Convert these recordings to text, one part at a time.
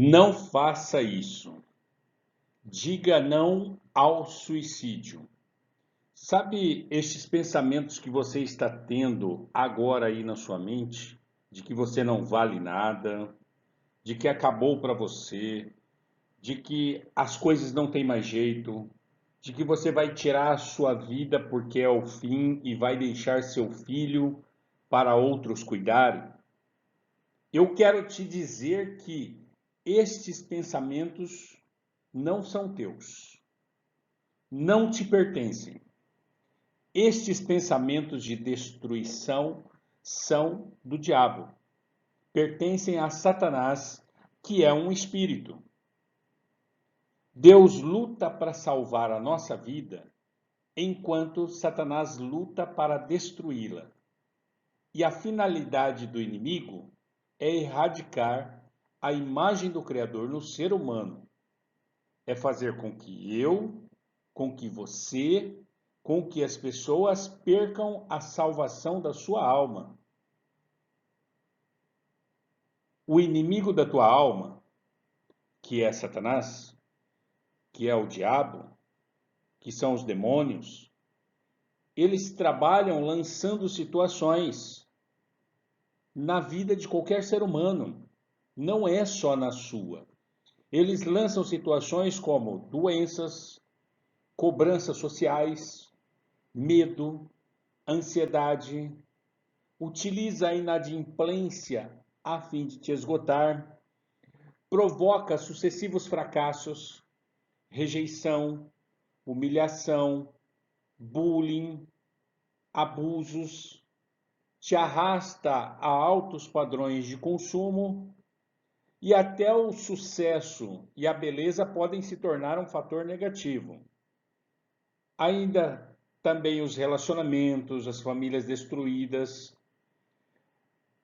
Não faça isso. Diga não ao suicídio. Sabe estes pensamentos que você está tendo agora aí na sua mente? De que você não vale nada, de que acabou para você, de que as coisas não têm mais jeito, de que você vai tirar a sua vida porque é o fim e vai deixar seu filho para outros cuidarem? Eu quero te dizer que estes pensamentos não são teus, não te pertencem. Estes pensamentos de destruição são do diabo, pertencem a Satanás, que é um espírito. Deus luta para salvar a nossa vida, enquanto Satanás luta para destruí-la. E a finalidade do inimigo é erradicar a imagem do Criador no ser humano. É fazer com que você, com que as pessoas percam a salvação da sua alma. O inimigo da tua alma, que é Satanás, que é o diabo, que são os demônios, eles trabalham lançando situações na vida de qualquer ser humano, não é só na sua. Eles lançam situações como doenças, cobranças sociais, medo, ansiedade, utiliza a inadimplência a fim de te esgotar, provoca sucessivos fracassos, rejeição, humilhação, bullying, abusos, te arrasta a altos padrões de consumo e até o sucesso e a beleza podem se tornar um fator negativo. Ainda também os relacionamentos, as famílias destruídas.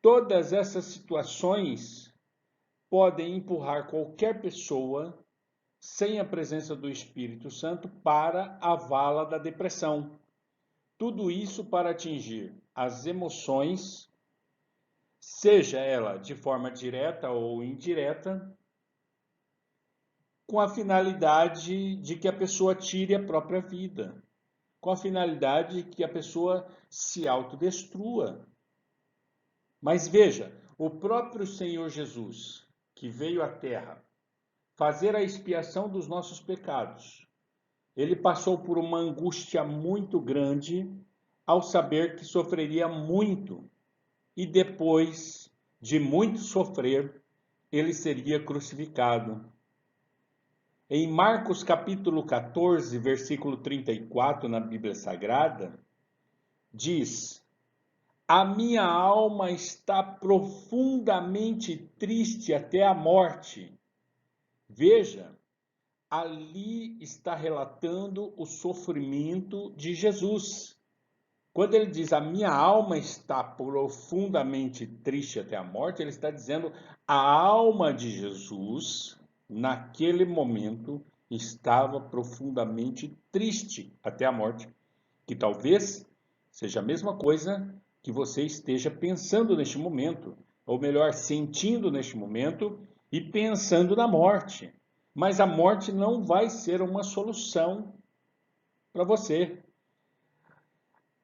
Todas essas situações podem empurrar qualquer pessoa, sem a presença do Espírito Santo, para a vala da depressão. Tudo isso para atingir as emoções, seja ela de forma direta ou indireta, com a finalidade de que a pessoa tire a própria vida, com a finalidade de que a pessoa se autodestrua. Mas veja, o próprio Senhor Jesus, que veio à Terra fazer a expiação dos nossos pecados, ele passou por uma angústia muito grande ao saber que sofreria muito e depois de muito sofrer, ele seria crucificado. Em Marcos capítulo 14, versículo 34, na Bíblia Sagrada, diz: a minha alma está profundamente triste até a morte. Veja, ali está relatando o sofrimento de Jesus. Quando ele diz a minha alma está profundamente triste até a morte, ele está dizendo a alma de Jesus, naquele momento, estava profundamente triste até a morte. Que talvez seja a mesma coisa que você esteja pensando neste momento, ou melhor, sentindo neste momento e pensando na morte. Mas a morte não vai ser uma solução para você.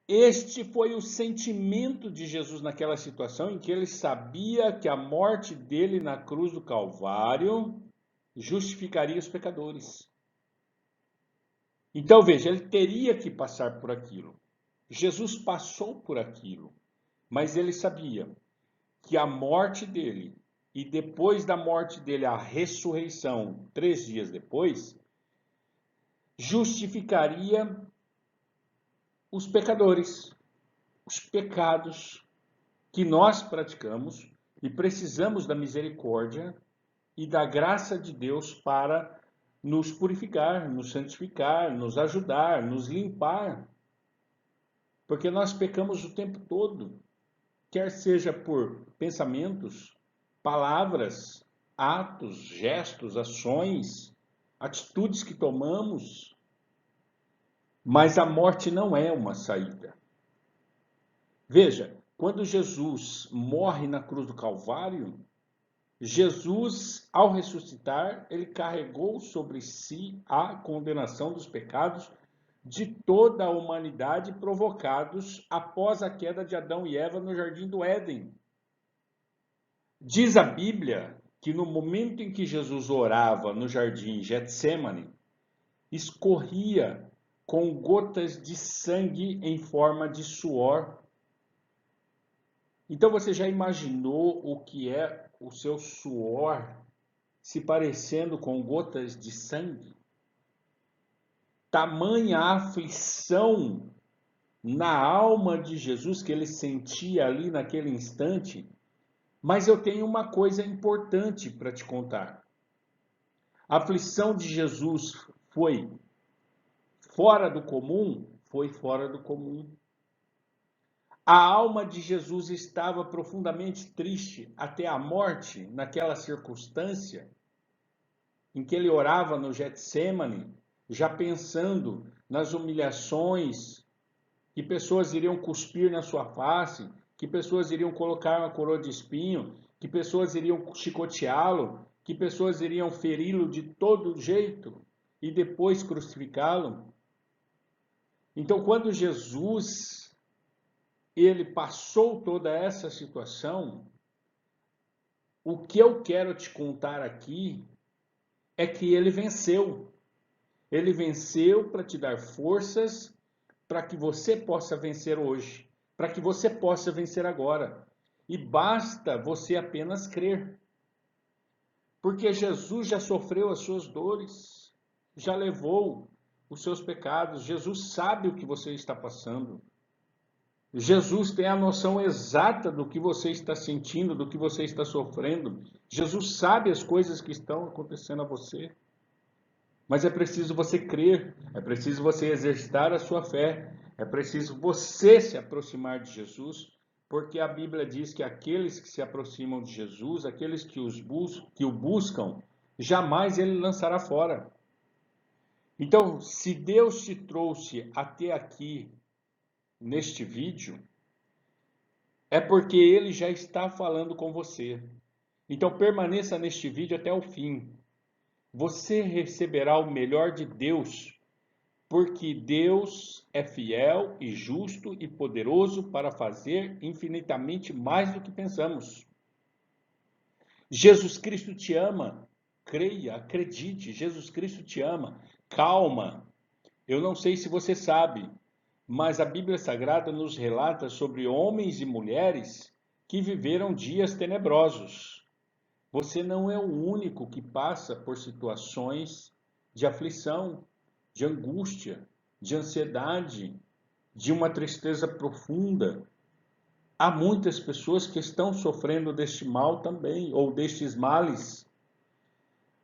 Este foi o sentimento de Jesus naquela situação em que ele sabia que a morte dele na cruz do Calvário justificaria os pecadores. Então veja, ele teria que passar por aquilo. Jesus passou por aquilo, mas ele sabia que a morte dele e depois da morte dele a ressurreição 3 dias depois justificaria os pecadores, os pecados que nós praticamos e precisamos da misericórdia e da graça de Deus para nos purificar, nos santificar, nos ajudar, nos limpar. Porque nós pecamos o tempo todo, quer seja por pensamentos, palavras, atos, gestos, ações, atitudes que tomamos. Mas a morte não é uma saída. Veja, quando Jesus morre na cruz do Calvário, Jesus, ao ressuscitar, ele carregou sobre si a condenação dos pecados de toda a humanidade provocados após a queda de Adão e Eva no jardim do Éden. Diz a Bíblia que no momento em que Jesus orava no jardim Getsêmani, escorria com gotas de sangue em forma de suor. Então você já imaginou o que é o seu suor se parecendo com gotas de sangue? Tamanha aflição na alma de Jesus que ele sentia ali naquele instante. Mas eu tenho uma coisa importante para te contar. A aflição de Jesus foi fora do comum? Foi fora do comum. A alma de Jesus estava profundamente triste até a morte, naquela circunstância em que ele orava no Getsêmani, já pensando nas humilhações, que pessoas iriam cuspir na sua face, que pessoas iriam colocar uma coroa de espinho, que pessoas iriam chicoteá-lo, que pessoas iriam feri-lo de todo jeito e depois crucificá-lo. Então, quando Jesus ele passou toda essa situação, o que eu quero te contar aqui é que ele venceu. Ele venceu para te dar forças para que você possa vencer hoje, para que você possa vencer agora. E basta você apenas crer. Porque Jesus já sofreu as suas dores, já levou os seus pecados. Jesus sabe o que você está passando. Jesus tem a noção exata do que você está sentindo, do que você está sofrendo. Jesus sabe as coisas que estão acontecendo a você. Mas é preciso você crer, é preciso você exercitar a sua fé, é preciso você se aproximar de Jesus, porque a Bíblia diz que aqueles que se aproximam de Jesus, aqueles que o buscam, jamais ele lançará fora. Então, se Deus te trouxe até aqui, neste vídeo, é porque ele já está falando com você. Então permaneça neste vídeo até o fim. Você receberá o melhor de Deus, porque Deus é fiel e justo e poderoso para fazer infinitamente mais do que pensamos. Jesus Cristo te ama. Creia, acredite, Jesus Cristo te ama. Calma. Eu não sei se você sabe, mas a Bíblia Sagrada nos relata sobre homens e mulheres que viveram dias tenebrosos. Você não é o único que passa por situações de aflição, de angústia, de ansiedade, de uma tristeza profunda. Há muitas pessoas que estão sofrendo deste mal também, ou destes males.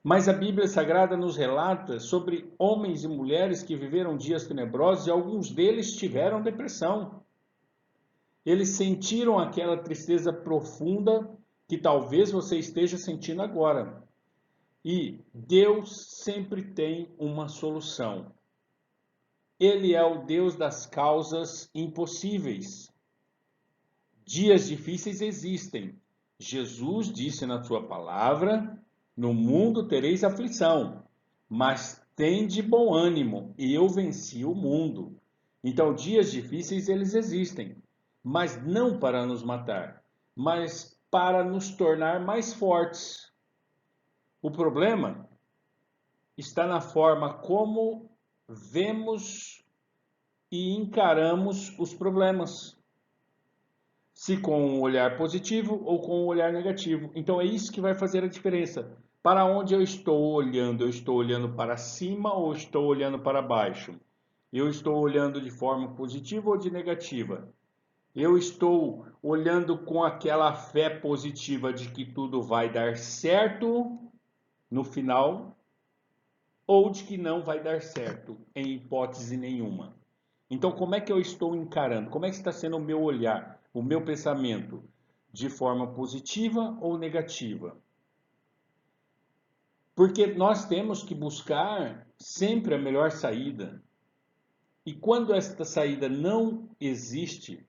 Mas a Bíblia Sagrada nos relata sobre homens e mulheres que viveram dias tenebrosos e alguns deles tiveram depressão. Eles sentiram aquela tristeza profunda que talvez você esteja sentindo agora. E Deus sempre tem uma solução. Ele é o Deus das causas impossíveis. Dias difíceis existem. Jesus disse na sua palavra: no mundo tereis aflição, mas tende bom ânimo, eu venci o mundo. Então, dias difíceis eles existem, mas não para nos matar, mas para nos tornar mais fortes. O problema está na forma como vemos e encaramos os problemas. Se com um olhar positivo ou com um olhar negativo. Então é isso que vai fazer a diferença. Para onde eu estou olhando? Eu estou olhando para cima ou estou olhando para baixo? Eu estou olhando de forma positiva ou de negativa? Eu estou olhando com aquela fé positiva de que tudo vai dar certo no final ou de que não vai dar certo em hipótese nenhuma? Então, como é que eu estou encarando? Como é que está sendo o meu olhar, o meu pensamento? De forma positiva ou negativa? Porque nós temos que buscar sempre a melhor saída. E quando esta saída não existe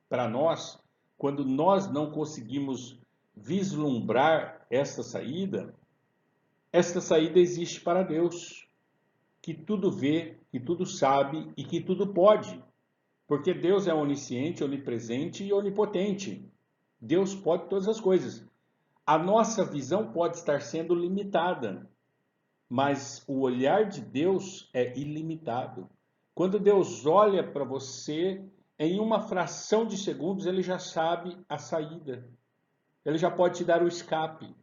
para nós, quando nós não conseguimos vislumbrar esta saída existe para Deus, que tudo vê, que tudo sabe e que tudo pode. Porque Deus é onisciente, onipresente e onipotente. Deus pode todas as coisas. A nossa visão pode estar sendo limitada, mas o olhar de Deus é ilimitado. Quando Deus olha para você, em uma fração de segundos, ele já sabe a saída. Ele já pode te dar o escape,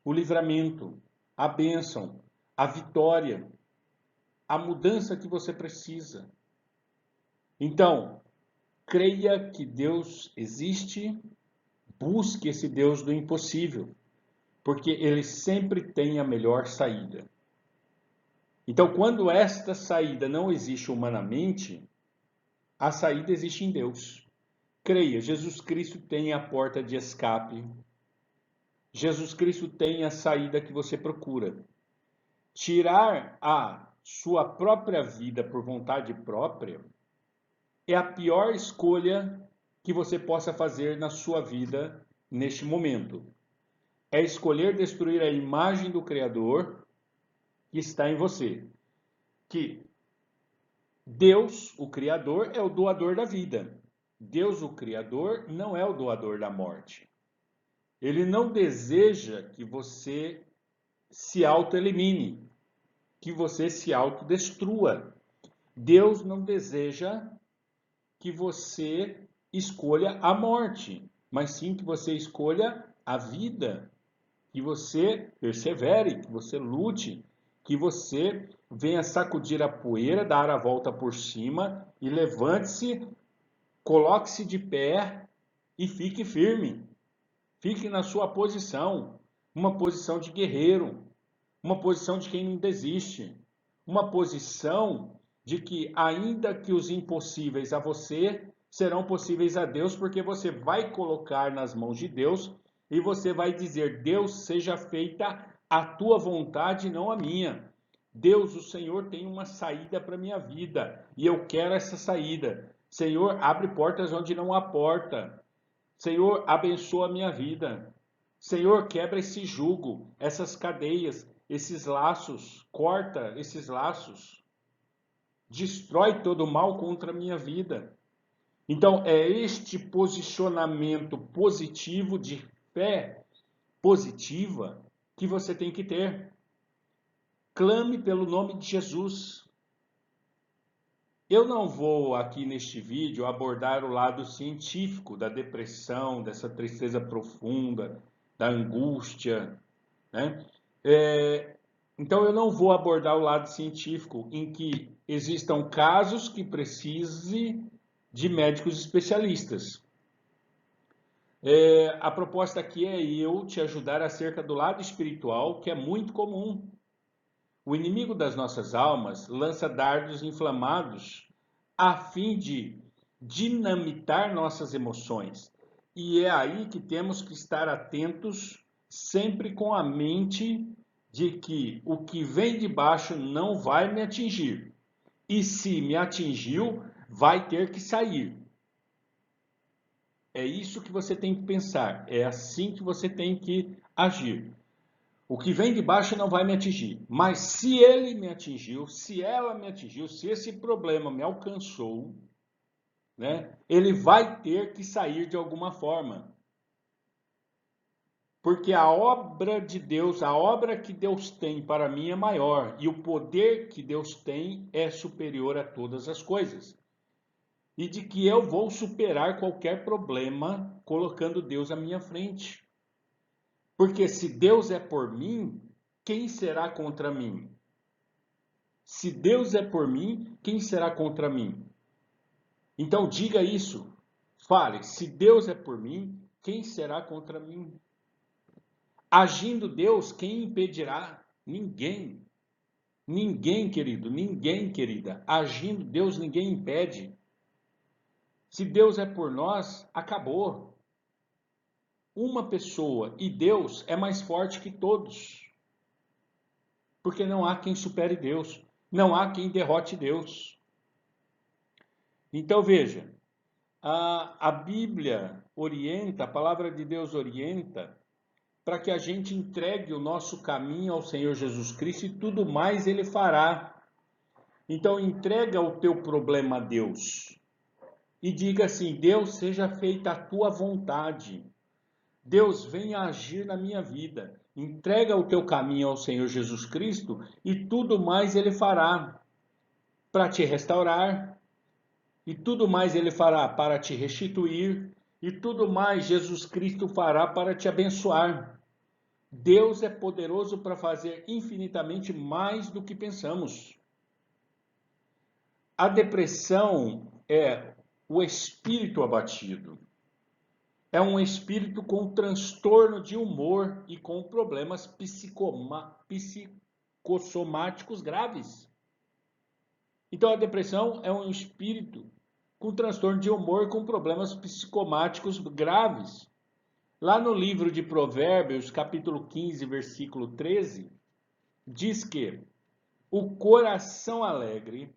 o livramento, a bênção, a vitória, a mudança que você precisa. Então, creia que Deus existe, busque esse Deus do impossível, porque ele sempre tem a melhor saída. Então, quando esta saída não existe humanamente, a saída existe em Deus. Creia, Jesus Cristo tem a porta de escape. Jesus Cristo tem a saída que você procura. Tirar a sua própria vida por vontade própria é a pior escolha que você possa fazer na sua vida neste momento. É escolher destruir a imagem do Criador que está em você. Que Deus, o Criador, é o doador da vida. Deus, o Criador, não é o doador da morte. Ele não deseja que você se autoelimine, que você se autodestrua. Deus não deseja que você escolha a morte, mas sim que você escolha a vida, que você persevere, que você lute, que você venha sacudir a poeira, dar a volta por cima e levante-se, coloque-se de pé e fique firme. Fique na sua posição, uma posição de guerreiro, uma posição de quem não desiste, uma posição de que ainda que os impossíveis a você serão possíveis a Deus, porque você vai colocar nas mãos de Deus e você vai dizer: Deus, seja feita a tua vontade, não a minha. Deus, o Senhor tem uma saída para a minha vida e eu quero essa saída. Senhor, abre portas onde não há porta. Senhor, abençoa a minha vida. Senhor, quebra esse jugo, essas cadeias, esses laços, corta esses laços. Destrói todo o mal contra a minha vida. Então, é este posicionamento positivo de fé positiva que você tem que ter. Clame pelo nome de Jesus. Eu não vou aqui neste vídeo abordar o lado científico da depressão, dessa tristeza profunda, da angústia, né? Então eu não vou abordar o lado científico em que existam casos que precise de médicos especialistas. A proposta aqui é eu te ajudar acerca do lado espiritual, que é muito comum. O inimigo das nossas almas lança dardos inflamados a fim de dinamitar nossas emoções. E é aí que temos que estar atentos, sempre com a mente de que o que vem de baixo não vai me atingir. E se me atingiu, vai ter que sair. É isso que você tem que pensar. É assim que você tem que agir. O que vem de baixo não vai me atingir. Mas se ele me atingiu, se ela me atingiu, se esse problema me alcançou, né, ele vai ter que sair de alguma forma. Porque a obra de Deus, a obra que Deus tem para mim é maior. E o poder que Deus tem é superior a todas as coisas. E de que eu vou superar qualquer problema colocando Deus à minha frente. Porque se Deus é por mim, quem será contra mim? Se Deus é por mim, quem será contra mim? Então diga isso. Fale, se Deus é por mim, quem será contra mim? Agindo Deus, quem impedirá? Ninguém. Ninguém, querido, ninguém, querida. Agindo Deus, ninguém impede. Se Deus é por nós, acabou. Uma pessoa e Deus é mais forte que todos. Porque não há quem supere Deus. Não há quem derrote Deus. Então veja, a Bíblia orienta, a palavra de Deus orienta para que a gente entregue o nosso caminho ao Senhor Jesus Cristo e tudo mais Ele fará. Então entrega o teu problema a Deus e diga assim: Deus, seja feita a tua vontade. Deus, venha agir na minha vida. Entrega o teu caminho ao Senhor Jesus Cristo e tudo mais Ele fará para te restaurar, e tudo mais Ele fará para te restituir, e tudo mais Jesus Cristo fará para te abençoar. Deus é poderoso para fazer infinitamente mais do que pensamos. A depressão é o espírito abatido. É um espírito com transtorno de humor e com problemas psicossomáticos graves. Então a depressão é um espírito com transtorno de humor e com problemas psicomáticos graves. Lá no livro de Provérbios, capítulo 15, versículo 13, diz que o coração alegre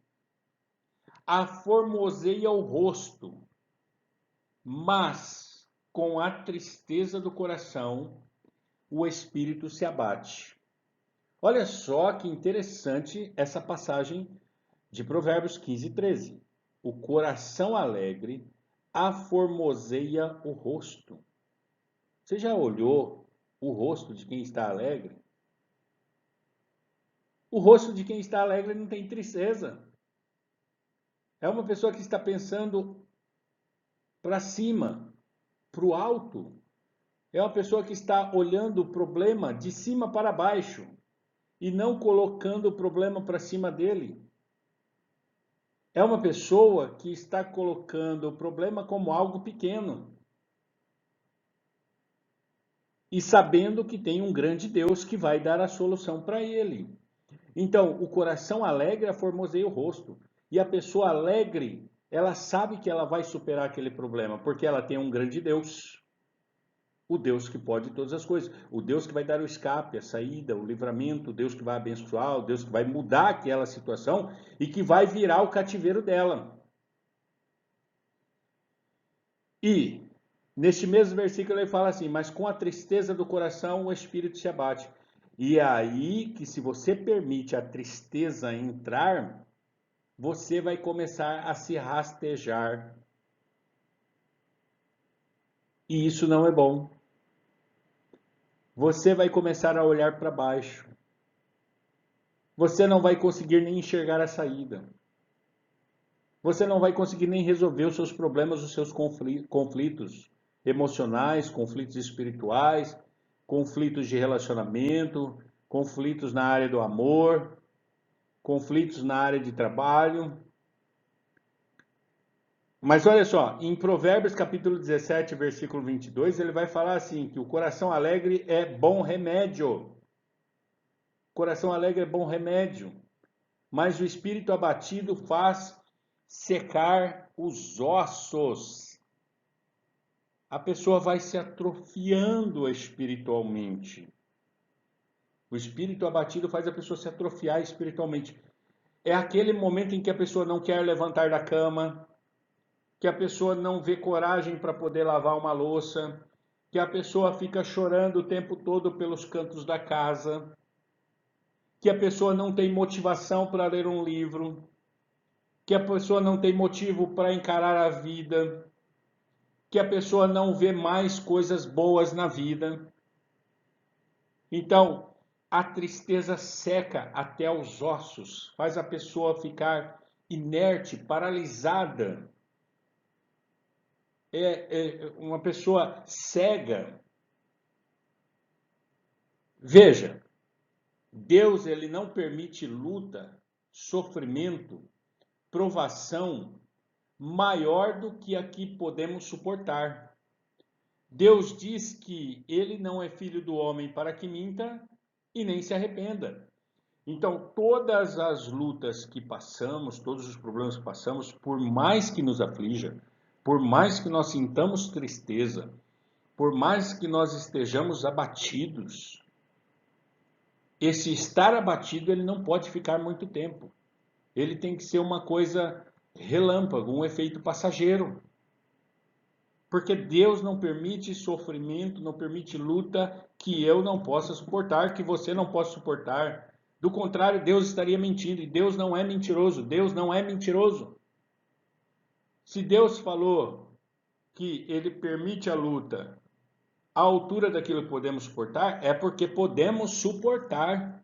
aformoseia o rosto, mas com a tristeza do coração o espírito se abate. Olha só que interessante essa passagem de Provérbios 15, 13. O coração alegre aformoseia o rosto. Você já olhou o rosto de quem está alegre? O rosto de quem está alegre não tem tristeza. É uma pessoa que está pensando para cima, para o alto. É uma pessoa que está olhando o problema de cima para baixo e não colocando o problema para cima dele. É uma pessoa que está colocando o problema como algo pequeno e sabendo que tem um grande Deus que vai dar a solução para ele. Então, o coração alegre aformoseia o rosto. E a pessoa alegre, ela sabe que ela vai superar aquele problema, porque ela tem um grande Deus. O Deus que pode todas as coisas. O Deus que vai dar o escape, a saída, o livramento. O Deus que vai abençoar. O Deus que vai mudar aquela situação e que vai virar o cativeiro dela. E, neste mesmo versículo, ele fala assim: mas com a tristeza do coração o espírito se abate. E é aí que, se você permite a tristeza entrar, você vai começar a se rastejar. E isso não é bom. Você vai começar a olhar para baixo. Você não vai conseguir nem enxergar a saída. Você não vai conseguir nem resolver os seus problemas, os seus conflitos emocionais, conflitos espirituais, conflitos de relacionamento, conflitos na área do amor, conflitos na área de trabalho. Mas olha só, em Provérbios capítulo 17, versículo 22, ele vai falar assim, que o coração alegre é bom remédio. Coração alegre é bom remédio, mas o espírito abatido faz secar os ossos. A pessoa vai se atrofiando espiritualmente. O espírito abatido faz a pessoa se atrofiar espiritualmente. É aquele momento em que a pessoa não quer levantar da cama, que a pessoa não vê coragem para poder lavar uma louça, que a pessoa fica chorando o tempo todo pelos cantos da casa, que a pessoa não tem motivação para ler um livro, que a pessoa não tem motivo para encarar a vida, que a pessoa não vê mais coisas boas na vida. Então, a tristeza seca até os ossos, faz a pessoa ficar inerte, paralisada. É uma pessoa cega. Veja, Deus ele não permite luta, sofrimento, provação maior do que a que podemos suportar. Deus diz que ele não é filho do homem para que minta e nem se arrependa. Então, todas as lutas que passamos, todos os problemas que passamos, por mais que nos aflija, por mais que nós sintamos tristeza, por mais que nós estejamos abatidos, esse estar abatido ele não pode ficar muito tempo. Ele tem que ser uma coisa relâmpago, um efeito passageiro. Porque Deus não permite sofrimento, não permite luta que eu não possa suportar, que você não possa suportar. Do contrário, Deus estaria mentindo. E Deus não é mentiroso. Deus não é mentiroso. Se Deus falou que Ele permite a luta à altura daquilo que podemos suportar, é porque podemos suportar.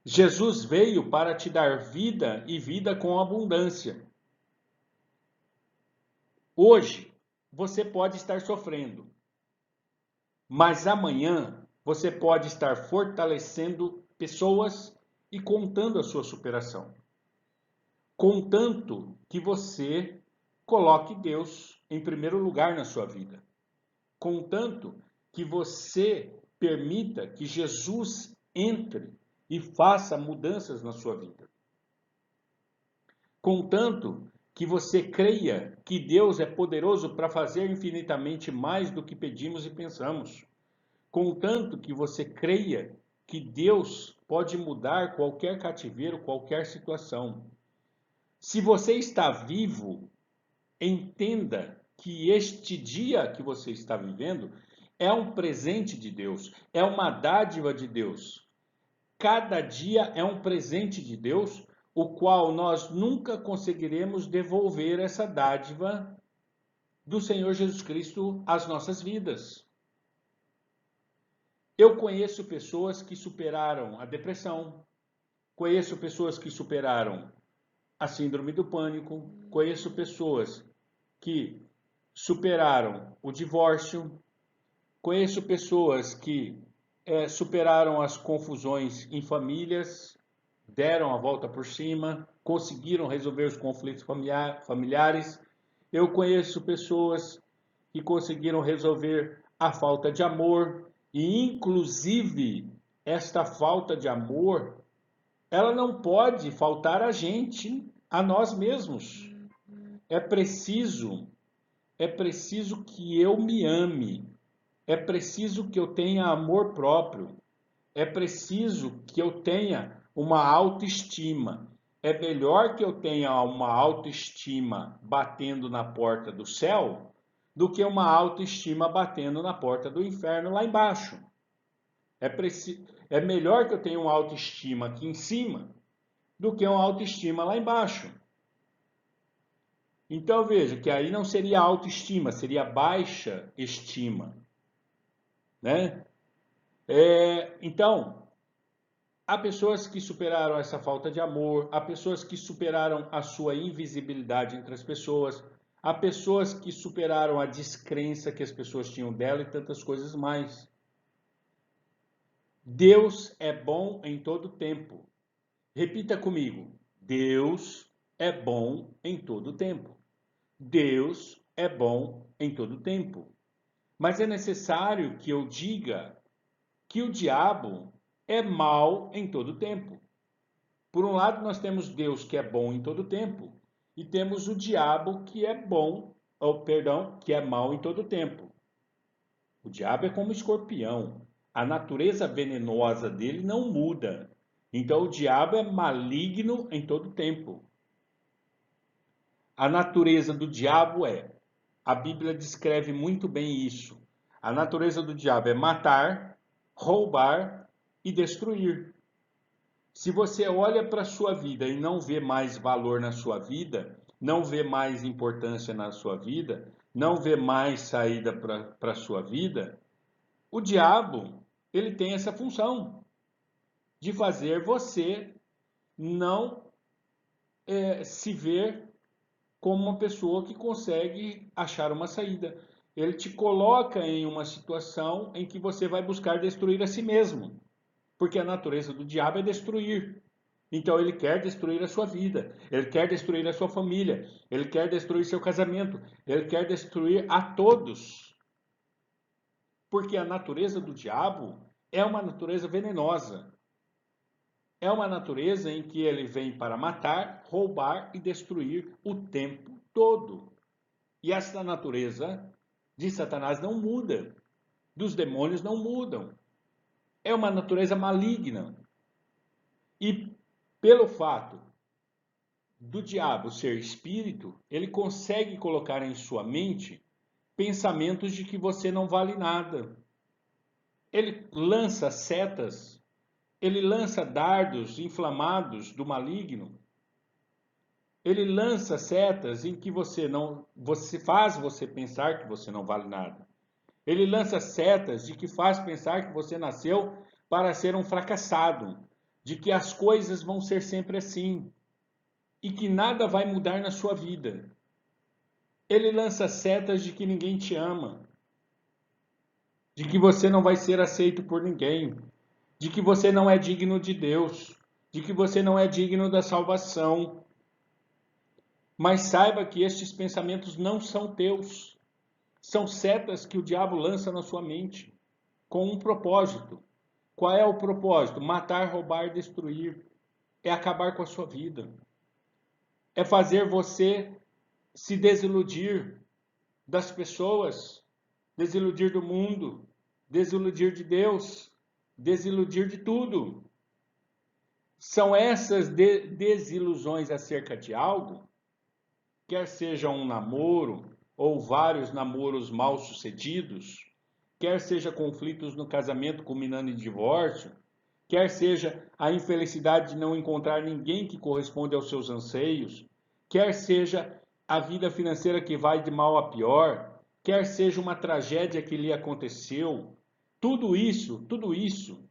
Jesus veio para te dar vida e vida com abundância. Hoje, você pode estar sofrendo, mas amanhã você pode estar fortalecendo pessoas e contando a sua superação. Contanto que você coloque Deus em primeiro lugar na sua vida. Contanto que você permita que Jesus entre e faça mudanças na sua vida. Contanto que você creia que Deus é poderoso para fazer infinitamente mais do que pedimos e pensamos. Contanto que você creia que Deus pode mudar qualquer cativeiro, qualquer situação. Se você está vivo, entenda que este dia que você está vivendo é um presente de Deus, é uma dádiva de Deus. Cada dia é um presente de Deus, o qual nós nunca conseguiremos devolver essa dádiva do Senhor Jesus Cristo às nossas vidas. Eu conheço pessoas que superaram a depressão, conheço pessoas que superaram a síndrome do pânico, conheço pessoas que superaram o divórcio, conheço pessoas que superaram as confusões em famílias, deram a volta por cima, conseguiram resolver os conflitos familiares. Eu conheço pessoas que conseguiram resolver a falta de amor e, inclusive, esta falta de amor, ela não pode faltar a gente, a nós mesmos. É preciso, é preciso que eu me ame. É preciso que eu tenha amor próprio. É preciso que eu tenha uma autoestima. É melhor que eu tenha uma autoestima batendo na porta do céu do que uma autoestima batendo na porta do inferno lá embaixo. É melhor que eu tenha uma autoestima aqui em cima do que uma autoestima lá embaixo. Então veja que aí não seria autoestima, seria baixa estima, né? Então, há pessoas que superaram essa falta de amor, há pessoas que superaram a sua invisibilidade entre as pessoas, há pessoas que superaram a descrença que as pessoas tinham dela e tantas coisas mais. Deus é bom em todo tempo. Repita comigo. Deus é bom em todo tempo. Deus é bom em todo tempo. Mas é necessário que eu diga que o diabo é mal em todo tempo. Por um lado, nós temos Deus que é bom em todo tempo e temos o diabo que é bom, que é mal em todo tempo. O diabo é como escorpião. A natureza venenosa dele não muda. Então o diabo é maligno em todo tempo. A natureza do diabo a Bíblia descreve muito bem isso. A natureza do diabo é matar, roubar e destruir. Se você olha para a sua vida e não vê mais valor na sua vida, não vê mais importância na sua vida, não vê mais saída para a sua vida, o diabo, ele tem essa função de fazer você não se ver como uma pessoa que consegue achar uma saída. Ele te coloca em uma situação em que você vai buscar destruir a si mesmo, porque a natureza do diabo é destruir. Então ele quer destruir a sua vida, ele quer destruir a sua família, ele quer destruir seu casamento, ele quer destruir a todos. Porque a natureza do diabo é uma natureza venenosa. É uma natureza em que ele vem para matar, roubar e destruir o tempo todo. E essa natureza de Satanás não muda, dos demônios não mudam. É uma natureza maligna. E pelo fato do diabo ser espírito, ele consegue colocar em sua mente pensamentos de que você não vale nada. Ele lança setas, ele lança dardos inflamados do maligno. Ele lança setas em que você faz você pensar que você não vale nada. Ele lança setas de que faz pensar que você nasceu para ser um fracassado, de que as coisas vão ser sempre assim e que nada vai mudar na sua vida. Ele lança setas de que ninguém te ama, de que você não vai ser aceito por ninguém, de que você não é digno de Deus, de que você não é digno da salvação. Mas saiba que estes pensamentos não são teus. São setas que o diabo lança na sua mente, com um propósito. Qual é o propósito? Matar, roubar, destruir. É acabar com a sua vida. É fazer você se desiludir das pessoas, desiludir do mundo, desiludir de Deus, desiludir de tudo. São essas desilusões acerca de algo, quer seja um namoro ou vários namoros mal sucedidos, quer seja conflitos no casamento culminando em divórcio, quer seja a infelicidade de não encontrar ninguém que corresponde aos seus anseios, quer seja a vida financeira que vai de mal a pior, quer seja uma tragédia que lhe aconteceu, tudo isso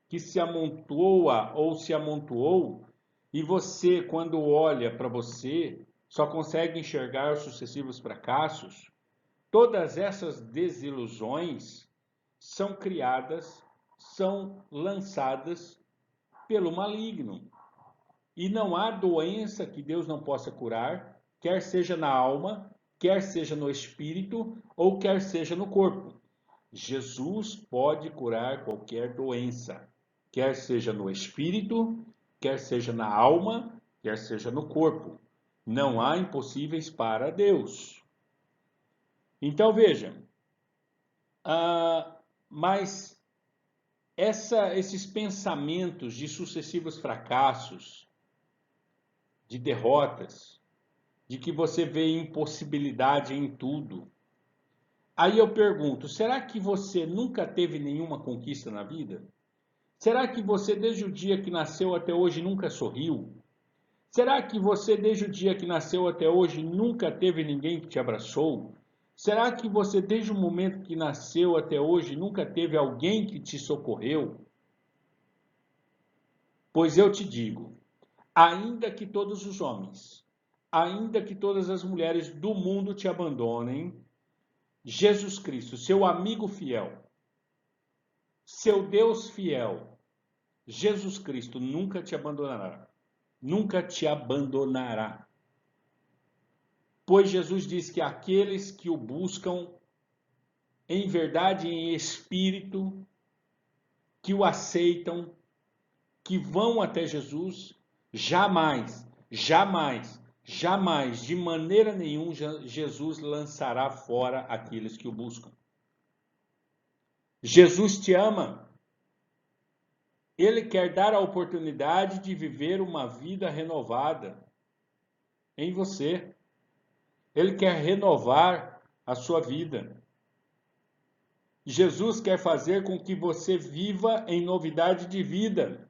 que se amontoa ou se amontoou, e você, quando olha para você, só consegue enxergar os sucessivos fracassos, todas essas desilusões são criadas, são lançadas pelo maligno. E não há doença que Deus não possa curar, quer seja na alma, quer seja no espírito ou quer seja no corpo. Jesus pode curar qualquer doença, quer seja no espírito, quer seja na alma, quer seja no corpo. Não há impossíveis para Deus. Então veja, mas esses pensamentos de sucessivos fracassos, de derrotas, de que você vê impossibilidade em tudo. Aí eu pergunto, será que você nunca teve nenhuma conquista na vida? Será que você desde o dia que nasceu até hoje nunca sorriu? Será que você desde o dia que nasceu até hoje nunca teve ninguém que te abraçou? Será que você desde o momento que nasceu até hoje nunca teve alguém que te socorreu? Pois eu te digo, ainda que todos os homens, ainda que todas as mulheres do mundo te abandonem, Jesus Cristo, seu amigo fiel, seu Deus fiel, Jesus Cristo nunca te abandonará. Nunca te abandonará. Pois Jesus diz que aqueles que o buscam em verdade e em espírito, que o aceitam, que vão até Jesus, jamais, jamais, jamais, de maneira nenhuma, Jesus lançará fora aqueles que o buscam. Jesus te ama. Ele quer dar a oportunidade de viver uma vida renovada em você. Ele quer renovar a sua vida. Jesus quer fazer com que você viva em novidade de vida.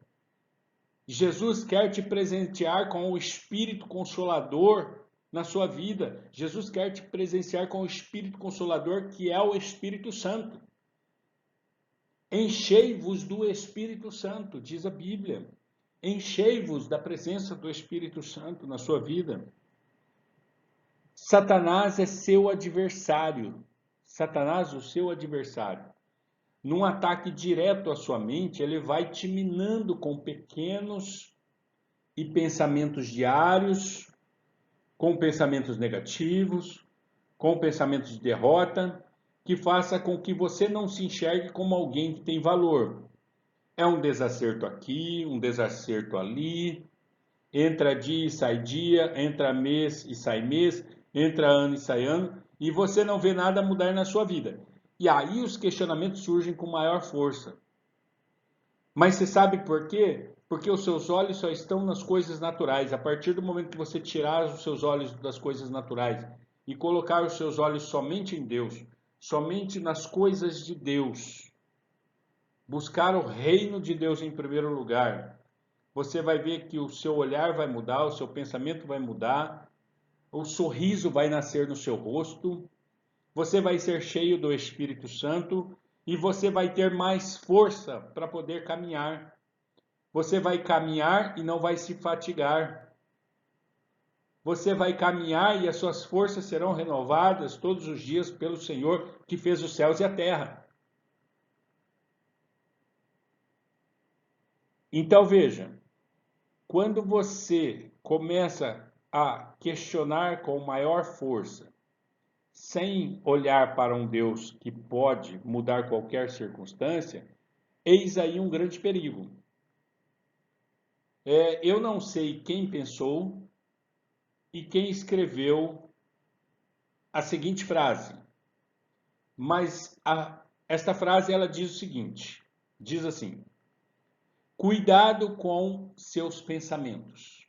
Jesus quer te presentear com o Espírito Consolador na sua vida. Jesus quer te presentear com o Espírito Consolador, que é o Espírito Santo. Enchei-vos do Espírito Santo, diz a Bíblia. Enchei-vos da presença do Espírito Santo na sua vida. Satanás é seu adversário. Satanás, o seu adversário. Num ataque direto à sua mente, ele vai te minando com pequenos e pensamentos diários, com pensamentos negativos, com pensamentos de derrota, que faça com que você não se enxergue como alguém que tem valor. É um desacerto aqui, um desacerto ali, entra dia e sai dia, entra mês e sai mês, entra ano e sai ano, e você não vê nada mudar na sua vida. E aí os questionamentos surgem com maior força. Mas você sabe por quê? Porque os seus olhos só estão nas coisas naturais. A partir do momento que você tirar os seus olhos das coisas naturais e colocar os seus olhos somente em Deus, somente nas coisas de Deus, buscar o reino de Deus em primeiro lugar, você vai ver que o seu olhar vai mudar, o seu pensamento vai mudar, o sorriso vai nascer no seu rosto, você vai ser cheio do Espírito Santo e você vai ter mais força para poder caminhar. Você vai caminhar e não vai se fatigar. Você vai caminhar e as suas forças serão renovadas todos os dias pelo Senhor que fez os céus e a terra. Então veja, quando você começa a questionar com maior força, sem olhar para um Deus que pode mudar qualquer circunstância, eis aí um grande perigo. Eu não sei quem pensou e quem escreveu a seguinte frase, mas esta frase ela diz o seguinte, diz assim: cuidado com seus pensamentos.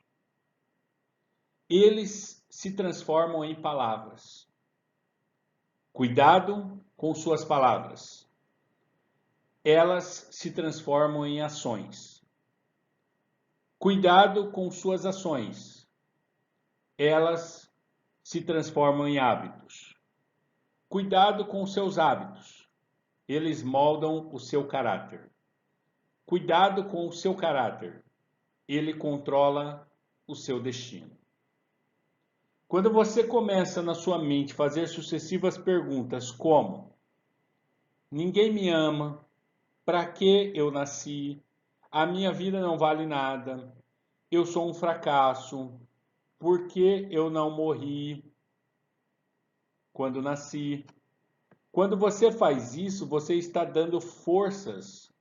Eles se transformam em palavras. Cuidado com suas palavras. Elas se transformam em ações. Cuidado com suas ações. Elas se transformam em hábitos. Cuidado com seus hábitos. Eles moldam o seu caráter. Cuidado com o seu caráter. Ele controla o seu destino. Quando você começa na sua mente a fazer sucessivas perguntas como: ninguém me ama, para que eu nasci, a minha vida não vale nada, eu sou um fracasso, por que eu não morri quando nasci? Quando você faz isso, você está dando forças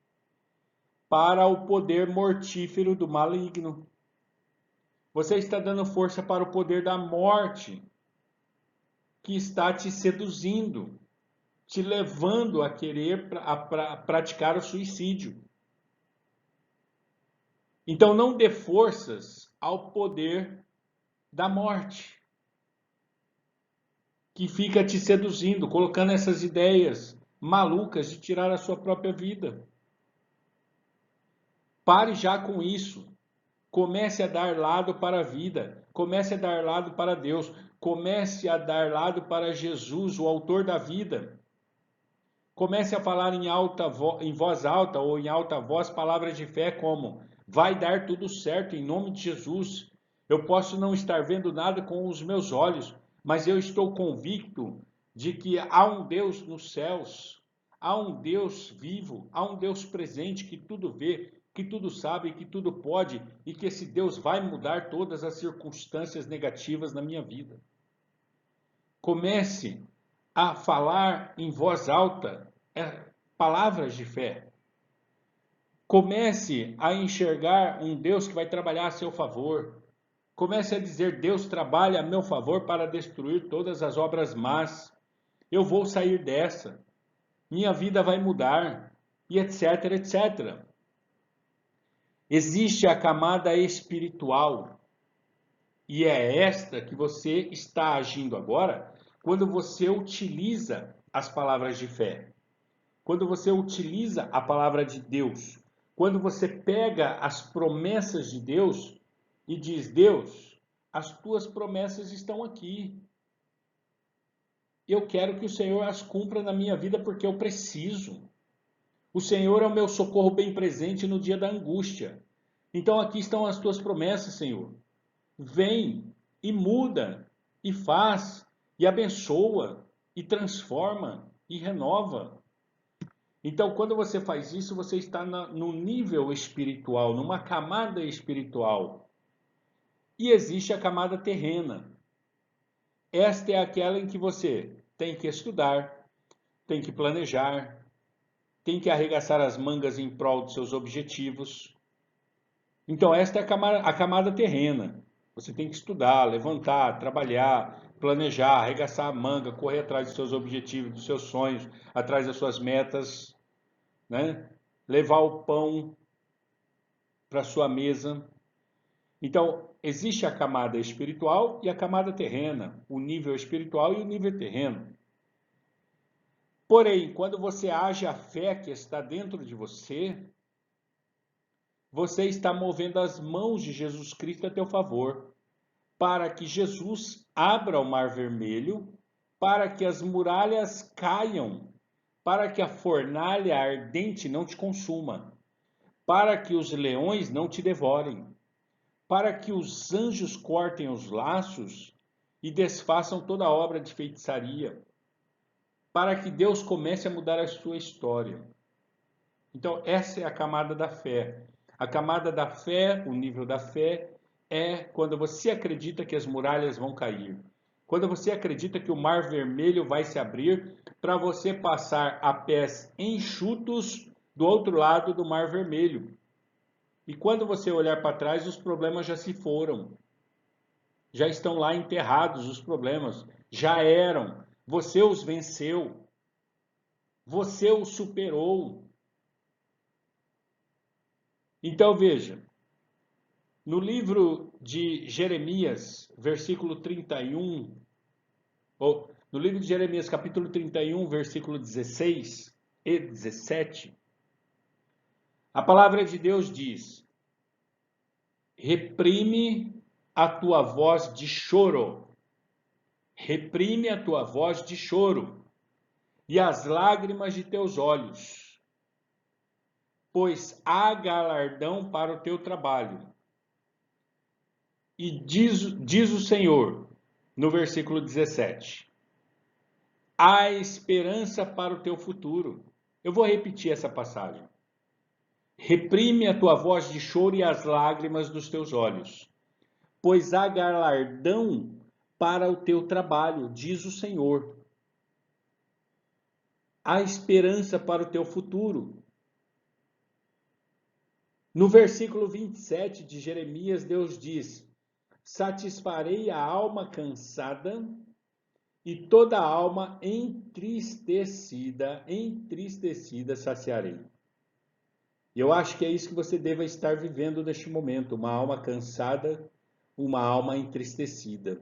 para o poder mortífero do maligno. Você está dando força para o poder da morte, que está te seduzindo, te levando a querer praticar o suicídio. Então não dê forças ao poder da morte, que fica te seduzindo, colocando essas ideias malucas de tirar a sua própria vida. Pare já com isso. Comece a dar lado para a vida. Comece a dar lado para Deus. Comece a dar lado para Jesus, o autor da vida. Comece a falar em voz alta ou em alta voz palavras de fé como: vai dar tudo certo em nome de Jesus. Eu posso não estar vendo nada com os meus olhos, mas eu estou convicto de que há um Deus nos céus, há um Deus vivo, há um Deus presente que tudo vê, que tudo sabe, que tudo pode e que esse Deus vai mudar todas as circunstâncias negativas na minha vida. Comece a falar em voz alta palavras de fé. Comece a enxergar um Deus que vai trabalhar a seu favor. Comece a dizer: Deus trabalha a meu favor para destruir todas as obras más. Eu vou sair dessa. Minha vida vai mudar. E etc, etc. Existe a camada espiritual. E é esta que você está agindo agora quando você utiliza as palavras de fé. Quando você utiliza a palavra de Deus. Quando você pega as promessas de Deus e diz: Deus, as tuas promessas estão aqui. Eu quero que o Senhor as cumpra na minha vida porque eu preciso. O Senhor é o meu socorro bem presente no dia da angústia. Então aqui estão as tuas promessas, Senhor. Vem e muda, e faz, e abençoa, e transforma, e renova. Então, quando você faz isso, você está no nível espiritual, numa camada espiritual. E existe a camada terrena. Esta é aquela em que você tem que estudar, tem que planejar, tem que arregaçar as mangas em prol dos seus objetivos. Então, esta é a camada terrena. Você tem que estudar, levantar, trabalhar, planejar, arregaçar a manga, correr atrás dos seus objetivos, dos seus sonhos, atrás das suas metas, né? Levar o pão para sua mesa. Então, existe a camada espiritual e a camada terrena, o nível espiritual e o nível terreno. Porém, quando você age a fé que está dentro de você, você está movendo as mãos de Jesus Cristo a teu favor, para que Jesus abra o mar vermelho, para que as muralhas caiam, para que a fornalha ardente não te consuma, para que os leões não te devorem, para que os anjos cortem os laços e desfaçam toda a obra de feitiçaria, para que Deus comece a mudar a sua história. Então, essa é a camada da fé. A camada da fé, o nível da fé, é quando você acredita que as muralhas vão cair. Quando você acredita que o mar vermelho vai se abrir para você passar a pés enxutos do outro lado do mar vermelho. E quando você olhar para trás, os problemas já se foram. Já estão lá enterrados os problemas. Já eram. Você os venceu. Você os superou. Então veja, no livro de Jeremias, versículo 31, ou no livro de Jeremias, capítulo 31, versículo 16 e 17, a palavra de Deus diz: reprime a tua voz de choro, reprime a tua voz de choro e as lágrimas de teus olhos, pois há galardão para o teu trabalho. E diz o Senhor, no versículo 17, há esperança para o teu futuro. Eu vou repetir essa passagem. Reprime a tua voz de choro e as lágrimas dos teus olhos, pois há galardão para o teu trabalho, diz o Senhor. Há esperança para o teu futuro. No versículo 27 de Jeremias, Deus diz: satisfarei a alma cansada e toda a alma entristecida saciarei. E eu acho que é isso que você deve estar vivendo neste momento, uma alma cansada, uma alma entristecida.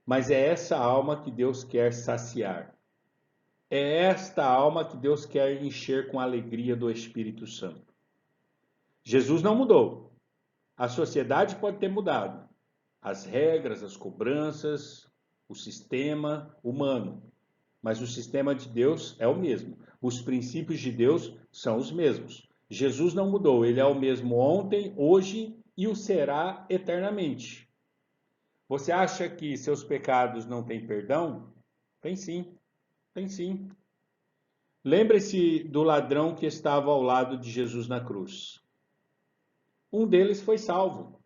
Mas é essa alma que Deus quer saciar. É esta alma que Deus quer encher com a alegria do Espírito Santo. Jesus não mudou. A sociedade pode ter mudado. As regras, as cobranças, o sistema humano. Mas o sistema de Deus é o mesmo. Os princípios de Deus são os mesmos. Jesus não mudou. Ele é o mesmo ontem, hoje e o será eternamente. Você acha que seus pecados não têm perdão? Tem sim. Tem sim. Lembre-se do ladrão que estava ao lado de Jesus na cruz. Um deles foi salvo.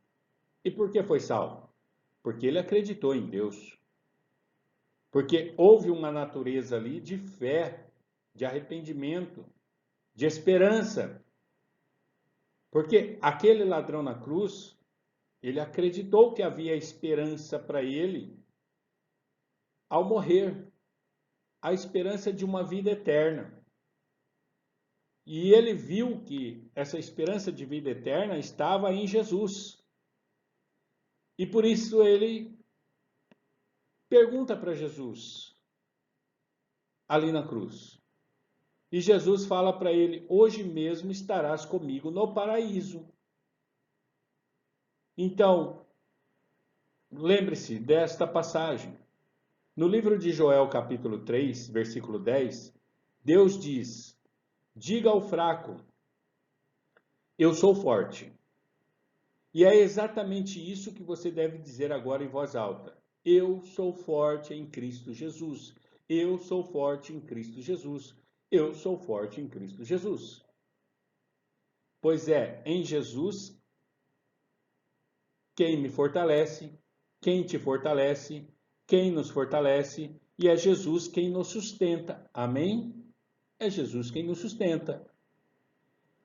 E por que foi salvo? Porque ele acreditou em Deus. Porque houve uma natureza ali de fé, de arrependimento, de esperança. Porque aquele ladrão na cruz, ele acreditou que havia esperança para ele ao morrer, a esperança de uma vida eterna. E ele viu que essa esperança de vida eterna estava em Jesus. E por isso ele pergunta para Jesus, ali na cruz. E Jesus fala para ele: hoje mesmo estarás comigo no paraíso. Então, lembre-se desta passagem. No livro de Joel, capítulo 3, versículo 10, Deus diz: diga ao fraco, eu sou forte. E é exatamente isso que você deve dizer agora em voz alta. Eu sou forte em Cristo Jesus. Eu sou forte em Cristo Jesus. Eu sou forte em Cristo Jesus. Pois é, em Jesus, quem me fortalece, quem te fortalece, quem nos fortalece, e é Jesus quem nos sustenta. Amém? É Jesus quem nos sustenta.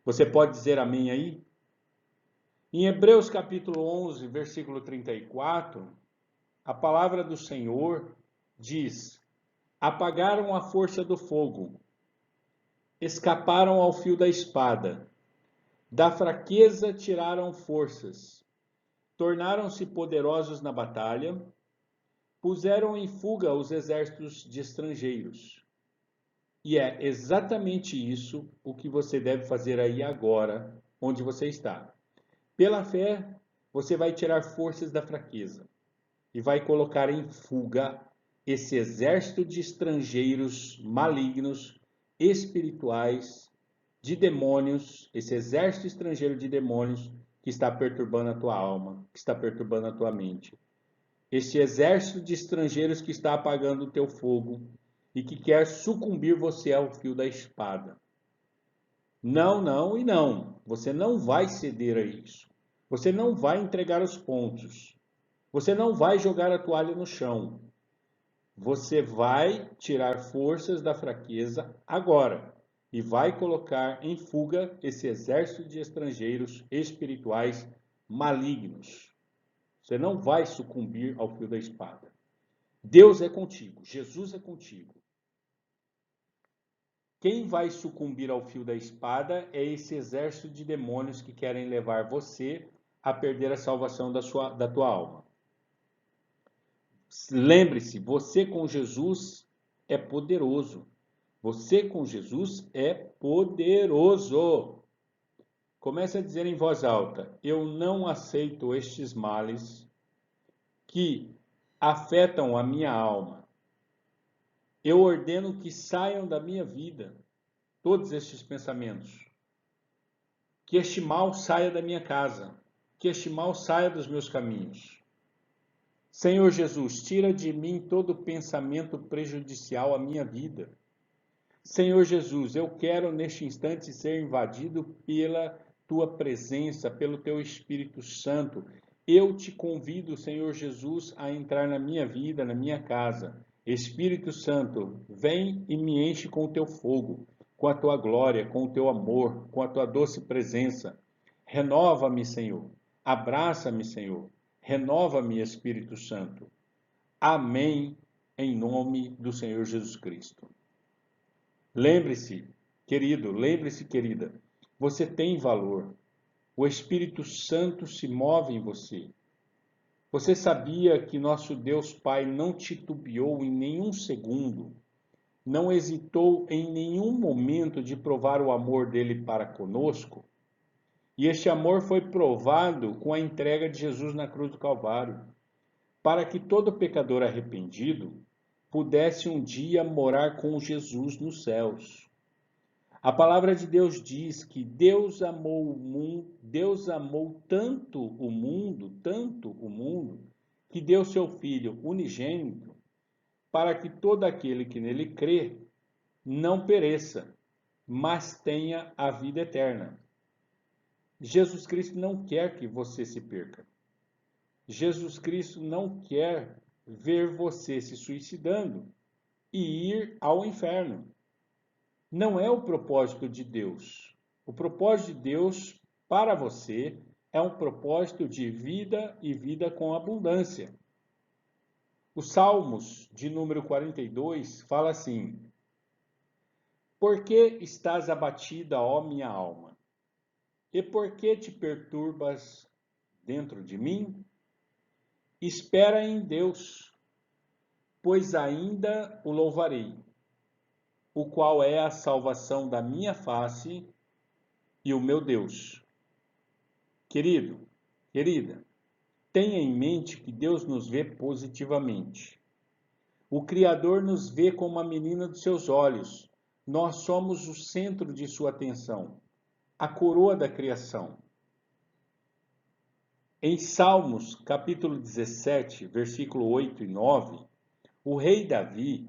Você pode dizer amém aí? Em Hebreus capítulo 11, versículo 34, a palavra do Senhor diz: apagaram a força do fogo, escaparam ao fio da espada, Da fraqueza tiraram forças, tornaram-se poderosos na batalha, puseram em fuga os exércitos de estrangeiros. E é exatamente isso o que você deve fazer aí agora, onde você está. Pela fé, você vai tirar forças da fraqueza e vai colocar em fuga esse exército de estrangeiros malignos, espirituais, de demônios, esse exército estrangeiro de demônios que está perturbando a tua alma, que está perturbando a tua mente. Este exército de estrangeiros que está apagando o teu fogo e que quer sucumbir você ao fio da espada. Não, não e não. Você não vai ceder a isso. Você não vai entregar os pontos. Você não vai jogar a toalha no chão. Você vai tirar forças da fraqueza agora e vai colocar em fuga esse exército de estrangeiros espirituais malignos. Você não vai sucumbir ao fio da espada. Deus é contigo, Jesus é contigo. Quem vai sucumbir ao fio da espada é esse exército de demônios que querem levar você a perder a salvação da tua alma. Lembre-se, você com Jesus é poderoso. Você com Jesus é poderoso. Comece a dizer em voz alta: eu não aceito estes males que afetam a minha alma. Eu ordeno que saiam da minha vida todos estes pensamentos. Que este mal saia da minha casa. Que este mal saia dos meus caminhos. Senhor Jesus, tira de mim todo pensamento prejudicial à minha vida. Senhor Jesus, eu quero neste instante ser invadido pela tua presença, pelo teu Espírito Santo. Eu te convido, Senhor Jesus, a entrar na minha vida, na minha casa. Espírito Santo, vem e me enche com o teu fogo, com a tua glória, com o teu amor, com a tua doce presença. Renova-me, Senhor. Abraça-me, Senhor. Renova-me, Espírito Santo. Amém, em nome do Senhor Jesus Cristo. Lembre-se, querido, lembre-se, querida, você tem valor. O Espírito Santo se move em você. Você sabia que nosso Deus Pai não titubeou em nenhum segundo, não hesitou em nenhum momento de provar o amor dele para conosco? E este amor foi provado com a entrega de Jesus na cruz do Calvário, para que todo pecador arrependido pudesse um dia morar com Jesus nos céus. A palavra de Deus diz que Deus amou o mundo, Deus amou tanto o mundo, que deu seu Filho unigênito, para que todo aquele que nele crê não pereça, mas tenha a vida eterna. Jesus Cristo não quer que você se perca. Jesus Cristo não quer ver você se suicidando e ir ao inferno. Não é o propósito de Deus. O propósito de Deus para você é um propósito de vida e vida com abundância. O Salmos de número 42 fala assim: Por que estás abatida, ó minha alma? E por que te perturbas dentro de mim? Espera em Deus, pois ainda o louvarei, o qual é a salvação da minha face e o meu Deus. Querido, querida, tenha em mente que Deus nos vê positivamente. O Criador nos vê como a menina dos seus olhos. Nós somos o centro de sua atenção, a coroa da criação. Em Salmos, capítulo 17, versículo 8 e 9, o rei Davi,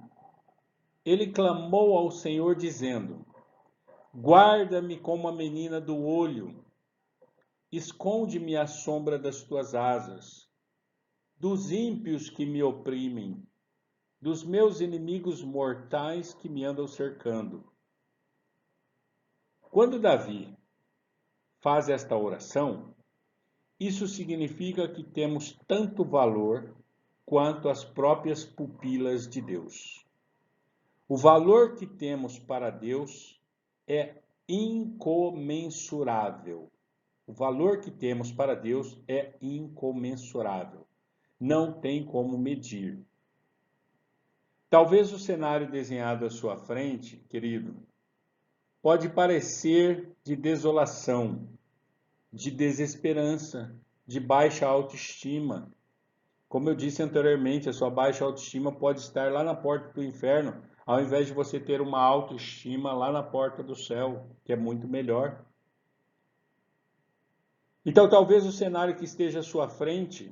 ele clamou ao Senhor dizendo: Guarda-me como a menina do olho, esconde-me à sombra das tuas asas, dos ímpios que me oprimem, dos meus inimigos mortais que me andam cercando. Quando Davi faz esta oração, isso significa que temos tanto valor quanto as próprias pupilas de Deus. O valor que temos para Deus é incomensurável. O valor que temos para Deus é incomensurável. Não tem como medir. Talvez o cenário desenhado à sua frente, querido, pode parecer de desolação, de desesperança, de baixa autoestima. Como eu disse anteriormente, a sua baixa autoestima pode estar lá na porta do inferno, ao invés de você ter uma autoestima lá na porta do céu, que é muito melhor. Então, talvez o cenário que esteja à sua frente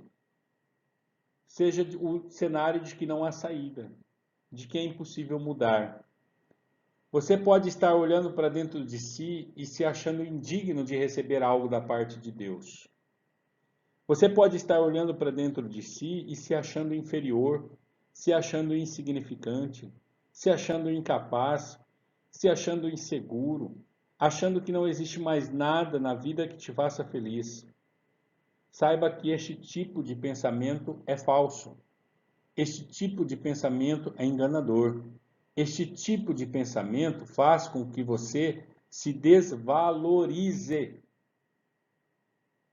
seja o cenário de que não há saída, de que é impossível mudar. Você pode estar olhando para dentro de si e se achando indigno de receber algo da parte de Deus. Você pode estar olhando para dentro de si e se achando inferior, se achando insignificante, se achando incapaz, se achando inseguro, achando que não existe mais nada na vida que te faça feliz. Saiba que este tipo de pensamento é falso. Este tipo de pensamento é enganador. Este tipo de pensamento faz com que você se desvalorize.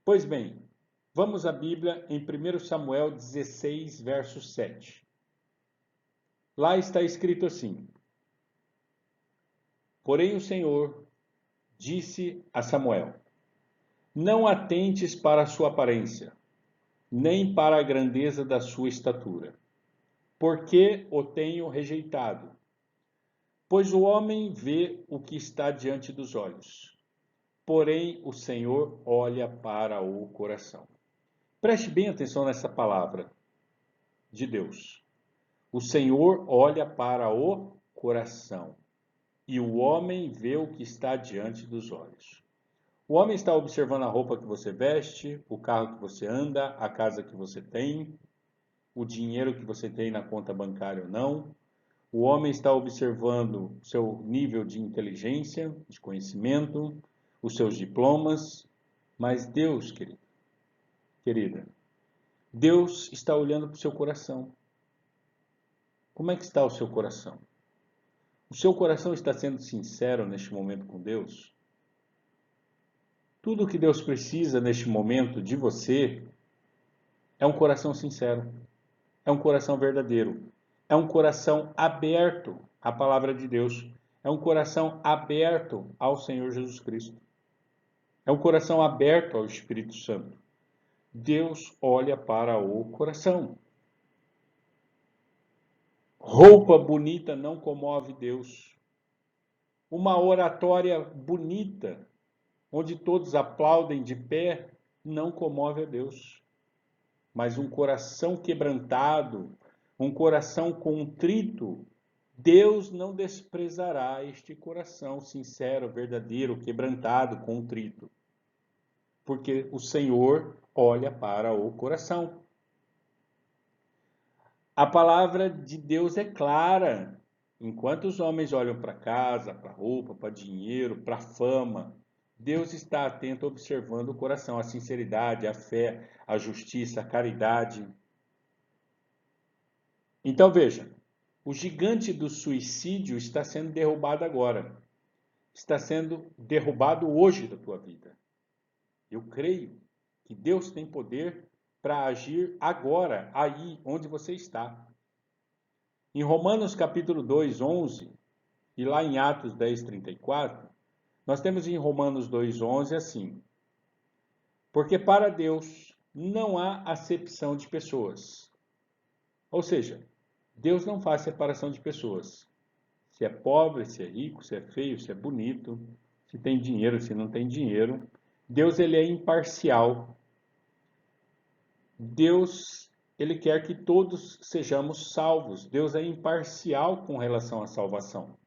Pois bem, vamos à Bíblia em 1 Samuel 16, verso 7. Lá está escrito assim: Porém o Senhor disse a Samuel: Não atentes para a sua aparência, nem para a grandeza da sua estatura, porque o tenho rejeitado. Pois o homem vê o que está diante dos olhos, porém o Senhor olha para o coração. Preste bem atenção nessa palavra de Deus. O Senhor olha para o coração, e o homem vê o que está diante dos olhos. O homem está observando a roupa que você veste, o carro que você anda, a casa que você tem, o dinheiro que você tem na conta bancária ou não. O homem está observando o seu nível de inteligência, de conhecimento, os seus diplomas, mas Deus, querida, Deus está olhando para o seu coração. Como é que está o seu coração? O seu coração está sendo sincero neste momento com Deus? Tudo o que Deus precisa neste momento de você é um coração sincero, é um coração verdadeiro, é um coração aberto à palavra de Deus, é um coração aberto ao Senhor Jesus Cristo, é um coração aberto ao Espírito Santo. Deus olha para o coração. Roupa bonita não comove Deus. Uma oratória bonita, onde todos aplaudem de pé, não comove a Deus. Mas um coração quebrantado, um coração contrito, Deus não desprezará este coração sincero, verdadeiro, quebrantado, contrito. Porque o Senhor olha para o coração. A palavra de Deus é clara. Enquanto os homens olham para casa, para roupa, para dinheiro, para fama, Deus está atento, observando o coração, a sinceridade, a fé, a justiça, a caridade. Então veja, o gigante do suicídio está sendo derrubado agora. Está sendo derrubado hoje da tua vida. Eu creio que Deus tem poder para agir agora, aí onde você está. Em Romanos capítulo 2, 11, e lá em Atos 10, 34, nós temos em Romanos 2, 11 assim: Porque para Deus não há acepção de pessoas. Ou seja, Deus não faz separação de pessoas. Se é pobre, se é rico, se é feio, se é bonito, se tem dinheiro, se não tem dinheiro. Deus, ele é imparcial. Deus, ele quer que todos sejamos salvos. Deus é imparcial com relação à salvação.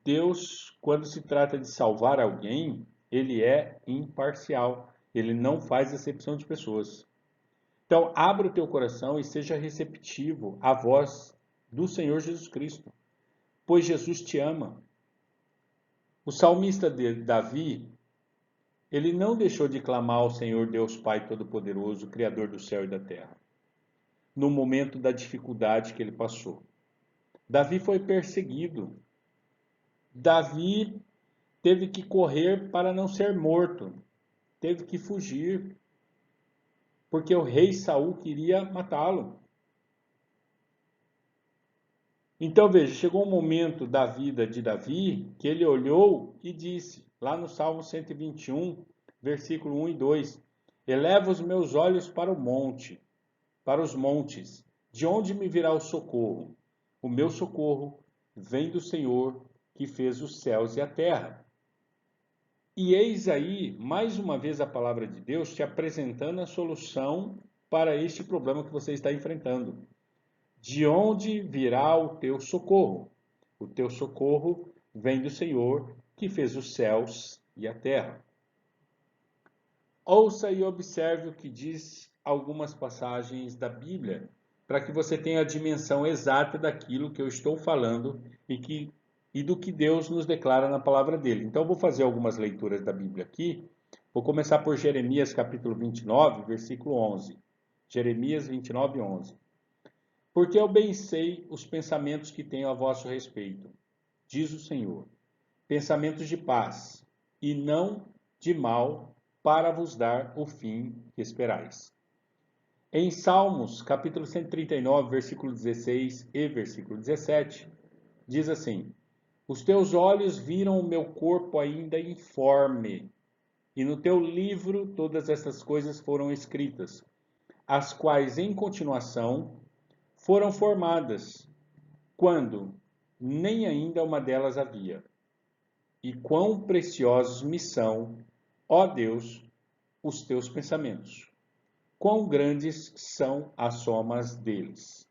Deus, quando se trata de salvar alguém, ele é imparcial. Ele não faz acepção de pessoas. Então, abra o teu coração e seja receptivo à voz do Senhor Jesus Cristo, pois Jesus te ama. O salmista Davi, ele não deixou de clamar ao Senhor Deus Pai Todo-Poderoso, Criador do céu e da terra, no momento da dificuldade que ele passou. Davi foi perseguido. Davi teve que correr para não ser morto, teve que fugir, porque o rei Saul queria matá-lo. Então veja, chegou um momento da vida de Davi que ele olhou e disse, lá no Salmo 121, versículo 1 e 2, eleva os meus olhos para o monte, para os montes, de onde me virá o socorro? O meu socorro vem do Senhor, que fez os céus e a terra. E eis aí, mais uma vez, a palavra de Deus te apresentando a solução para este problema que você está enfrentando. De onde virá o teu socorro? O teu socorro vem do Senhor, que fez os céus e a terra. Ouça e observe o que diz algumas passagens da Bíblia, para que você tenha a dimensão exata daquilo que eu estou falando e do que Deus nos declara na palavra dele. Então, eu vou fazer algumas leituras da Bíblia aqui. Vou começar por Jeremias capítulo 29, versículo 11. Jeremias 29, 11. Porque eu bem sei os pensamentos que tenho a vosso respeito, diz o Senhor, pensamentos de paz e não de mal, para vos dar o fim que esperais. Em Salmos, capítulo 139, versículo 16 e versículo 17, diz assim, os teus olhos viram o meu corpo ainda informe, e no teu livro todas essas coisas foram escritas, as quais em continuação foram formadas, quando nem ainda uma delas havia. E quão preciosos me são, ó Deus, os teus pensamentos. Quão grandes são as somas deles.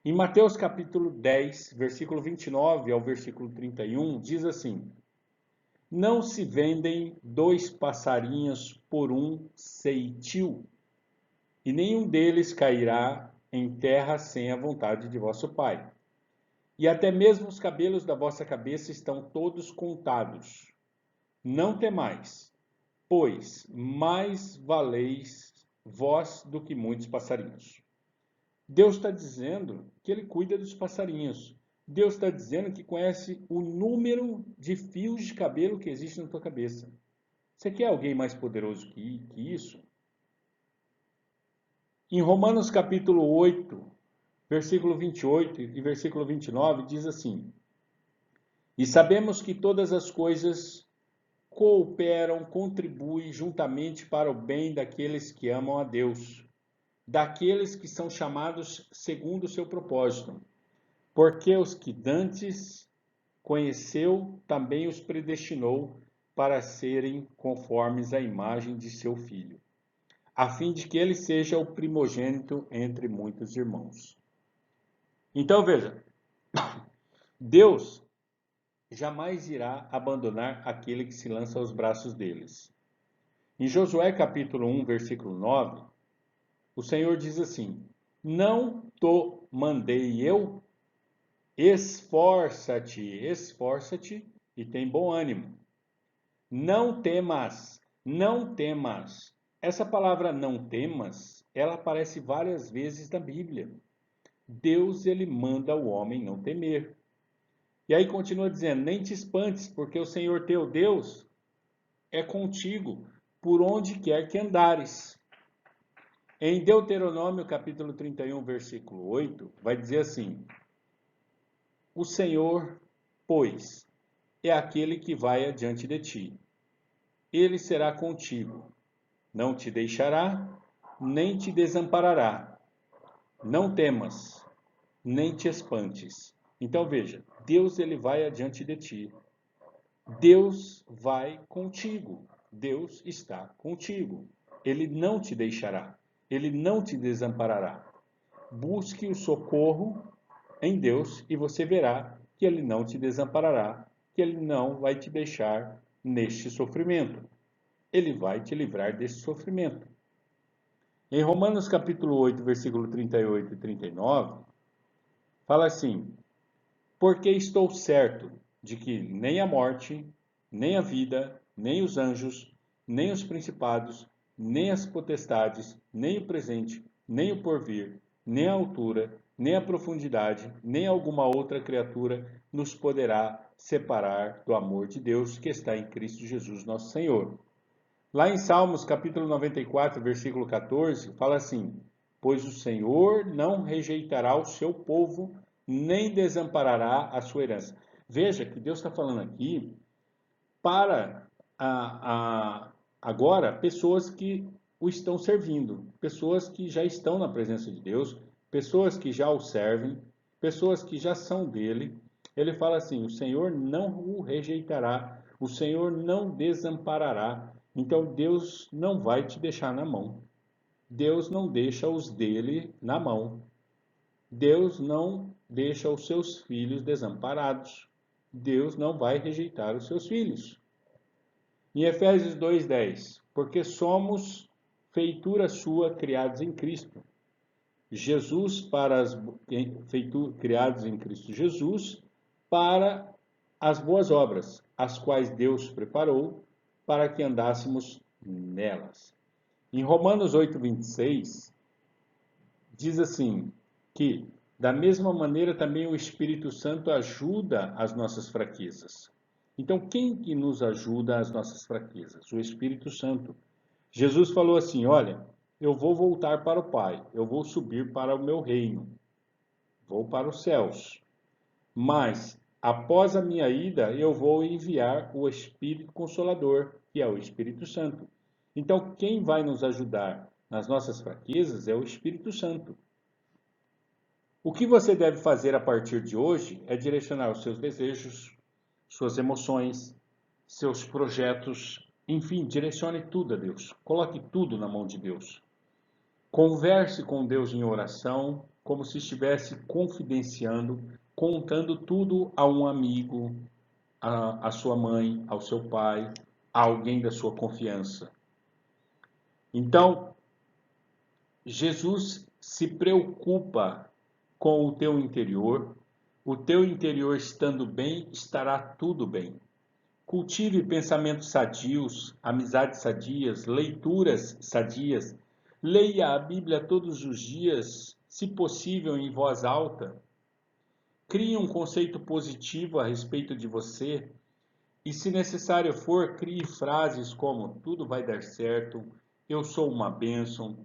Em Mateus capítulo 10, versículo 29 ao versículo 31, diz assim, não se vendem 2 passarinhos por um ceitil, e nenhum deles cairá em terra sem a vontade de vosso Pai. E até mesmo os cabelos da vossa cabeça estão todos contados. Não temais, pois mais valeis vós do que muitos passarinhos. Deus está dizendo que ele cuida dos passarinhos. Deus está dizendo que conhece o número de fios de cabelo que existe na tua cabeça. Você quer alguém mais poderoso que isso? Em Romanos capítulo 8, versículo 28 e versículo 29, diz assim, e sabemos que todas as coisas cooperam, contribuem juntamente para o bem daqueles que amam a Deus, daqueles que são chamados segundo o seu propósito. Porque os que dantes conheceu, também os predestinou para serem conformes à imagem de seu Filho, a fim de que ele seja o primogênito entre muitos irmãos. Então veja, Deus jamais irá abandonar aquele que se lança aos braços deles. Em Josué capítulo 1, versículo 9, o Senhor diz assim, não te mandei eu? Esforça-te, esforça-te e tem bom ânimo. Não temas, não temas. Essa palavra não temas, ela aparece várias vezes na Bíblia. Deus, ele manda o homem não temer. E aí continua dizendo, nem te espantes, porque o Senhor teu Deus é contigo, por onde quer que andares. Em Deuteronômio capítulo 31, versículo 8, vai dizer assim, o Senhor, pois, é aquele que vai adiante de ti. Ele será contigo, não te deixará, nem te desamparará. Não temas, nem te espantes. Então veja, Deus ele vai adiante de ti. Deus vai contigo. Deus está contigo. Ele não te deixará. Ele não te desamparará. Busque o socorro em Deus e você verá que ele não te desamparará, que ele não vai te deixar neste sofrimento. Ele vai te livrar desse sofrimento. Em Romanos capítulo 8, versículo 38 e 39, fala assim, porque estou certo de que nem a morte, nem a vida, nem os anjos, nem os principados, nem as potestades, nem o presente, nem o porvir, nem a altura, nem a profundidade, nem alguma outra criatura nos poderá separar do amor de Deus que está em Cristo Jesus, nosso Senhor. Lá em Salmos, capítulo 94, versículo 14, fala assim: pois o Senhor não rejeitará o seu povo, nem desamparará a sua herança. Veja que Deus está falando aqui para agora pessoas que o estão servindo, pessoas que já estão na presença de Deus, pessoas que já o servem, pessoas que já são dele. Ele fala assim: o Senhor não o rejeitará, o Senhor não desamparará. Então Deus não vai te deixar na mão. Deus não deixa os dele na mão. Deus não deixa os seus filhos desamparados. Deus não vai rejeitar os seus filhos. Em Efésios 2:10, porque somos feitura sua, criados em Cristo. Jesus para as criados em Cristo Jesus para as boas obras, as quais Deus preparou para que andássemos nelas. Em Romanos 8:26 diz assim que da mesma maneira também o Espírito Santo ajuda as nossas fraquezas. Então, quem que nos ajuda às nossas fraquezas? O Espírito Santo. Jesus falou assim: olha, eu vou voltar para o Pai, eu vou subir para o meu reino, vou para os céus. Mas, após a minha ida, eu vou enviar o Espírito Consolador, que é o Espírito Santo. Então, quem vai nos ajudar nas nossas fraquezas é o Espírito Santo. O que você deve fazer a partir de hoje é direcionar os seus desejos, suas emoções, seus projetos, enfim, direcione tudo a Deus. Coloque tudo na mão de Deus. Converse com Deus em oração, como se estivesse confidenciando, contando tudo a um amigo, a sua mãe, ao seu pai, a alguém da sua confiança. Então, Jesus se preocupa com o teu interior estando bem, estará tudo bem. Cultive pensamentos sadios, amizades sadias, leituras sadias. Leia a Bíblia todos os dias, se possível em voz alta. Crie um conceito positivo a respeito de você e, se necessário for, crie frases como: tudo vai dar certo, eu sou uma bênção,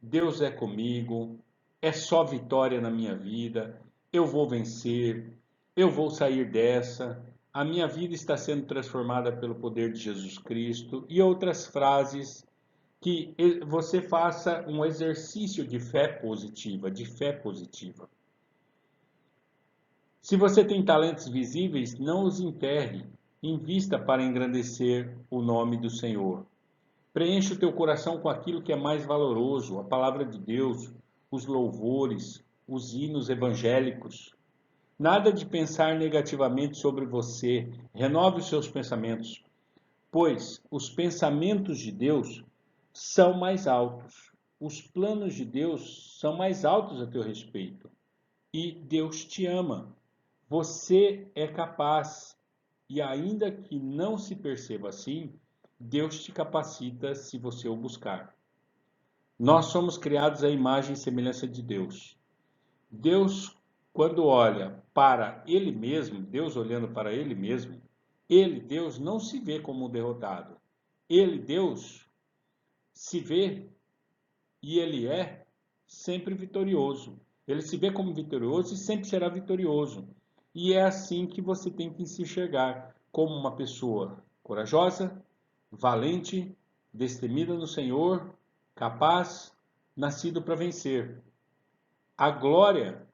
Deus é comigo, é só vitória na minha vida, eu vou vencer, eu vou sair dessa, a minha vida está sendo transformada pelo poder de Jesus Cristo, e outras frases que você faça um exercício de fé positiva, Se você tem talentos visíveis, não os enterre, invista para engrandecer o nome do Senhor. Preencha o teu coração com aquilo que é mais valoroso, a palavra de Deus, os louvores, os hinos evangélicos. Nada de pensar negativamente sobre você. Renove os seus pensamentos, pois os pensamentos de Deus são mais altos. Os planos de Deus são mais altos a teu respeito. E Deus te ama. Você é capaz. E ainda que não se perceba assim, Deus te capacita se você o buscar. Nós somos criados à imagem e semelhança de Deus. Deus, quando olha para Ele mesmo, Deus olhando para Ele mesmo, Ele, Deus, não se vê como um derrotado. Ele, Deus, se vê e Ele é sempre vitorioso. Ele se vê como vitorioso e sempre será vitorioso. E é assim que você tem que se enxergar, como uma pessoa corajosa, valente, destemida no Senhor, capaz, nascido para vencer. A glória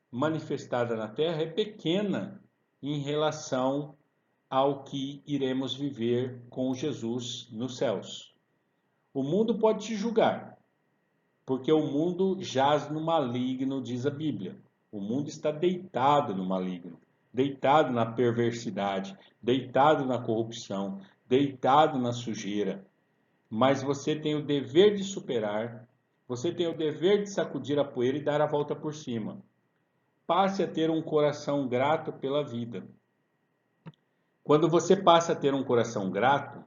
manifestada na terra é pequena em relação ao que iremos viver com Jesus nos céus. O mundo pode te julgar, porque o mundo jaz no maligno, diz a Bíblia. O mundo está deitado no maligno, deitado na perversidade, deitado na corrupção, deitado na sujeira. Mas você tem o dever de superar, você tem o dever de sacudir a poeira e dar a volta por cima. Passe a ter um coração grato pela vida. Quando você passa a ter um coração grato,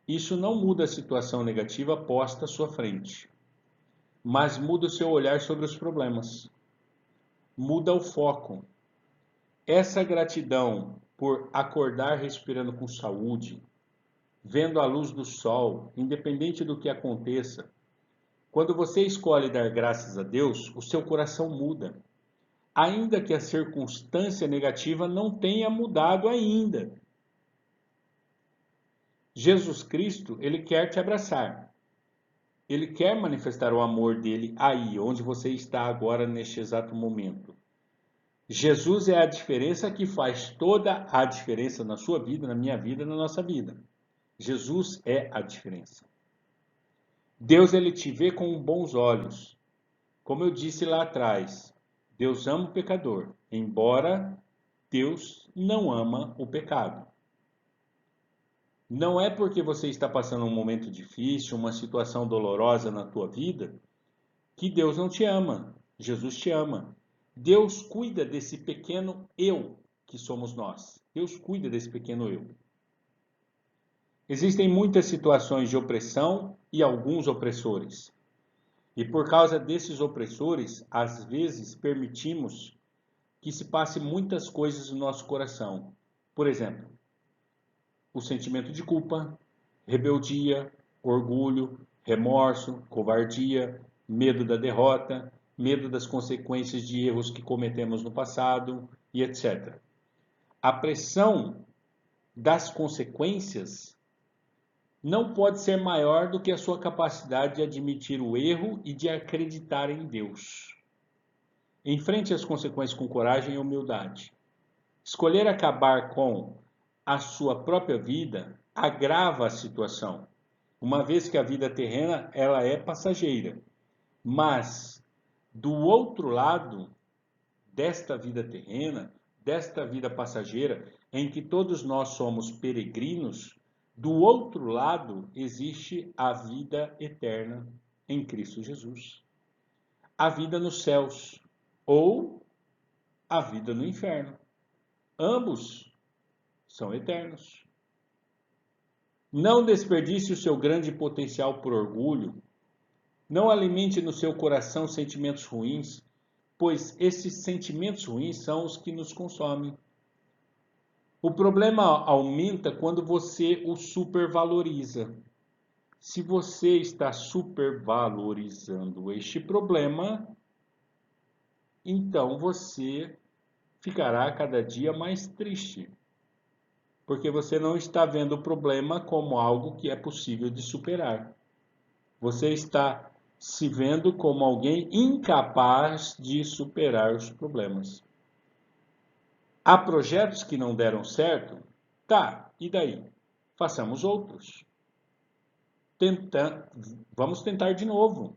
isso não muda a situação negativa posta à sua frente, mas muda o seu olhar sobre os problemas. muda o foco. Essa gratidão por acordar respirando com saúde, vendo a luz do sol, independente do que aconteça, quando você escolhe dar graças a Deus, o seu coração muda. Ainda que a circunstância negativa não tenha mudado ainda. Jesus Cristo, ele quer te abraçar. Ele quer manifestar o amor dele aí, onde você está agora, neste exato momento. Jesus é a diferença que faz toda a diferença na sua vida, na minha vida, na nossa vida. Jesus é a diferença. Deus, ele te vê com bons olhos. Como eu disse lá atrás, Deus ama o pecador, embora Deus não ama o pecado. Não é porque você está passando um momento difícil, uma situação dolorosa na tua vida, que Deus não te ama. Jesus te ama. Deus cuida desse pequeno eu que somos nós. Deus cuida desse pequeno eu. Existem muitas situações de opressão e alguns opressores. E por causa desses opressores, às vezes permitimos que se passe muitas coisas no nosso coração. Por exemplo, o sentimento de culpa, rebeldia, orgulho, remorso, covardia, medo da derrota, medo das consequências de erros que cometemos no passado e etc. A pressão das consequências não pode ser maior do que a sua capacidade de admitir o erro e de acreditar em Deus. Enfrente as consequências com coragem e humildade. Escolher acabar com a sua própria vida agrava a situação, uma vez que a vida terrena ela é passageira. Mas do outro lado desta vida terrena, desta vida passageira, em que todos nós somos peregrinos, do outro lado existe a vida eterna em Cristo Jesus. A vida nos céus ou a vida no inferno. Ambos são eternos. Não desperdice o seu grande potencial por orgulho. Não alimente no seu coração sentimentos ruins, pois esses sentimentos ruins são os que nos consomem. O problema aumenta quando você o supervaloriza. Se você está supervalorizando este problema, então você ficará cada dia mais triste. Porque você não está vendo o problema como algo que é possível de superar. Você está se vendo como alguém incapaz de superar os problemas. Há projetos que não deram certo? Tá, e daí? Façamos outros. Vamos tentar de novo.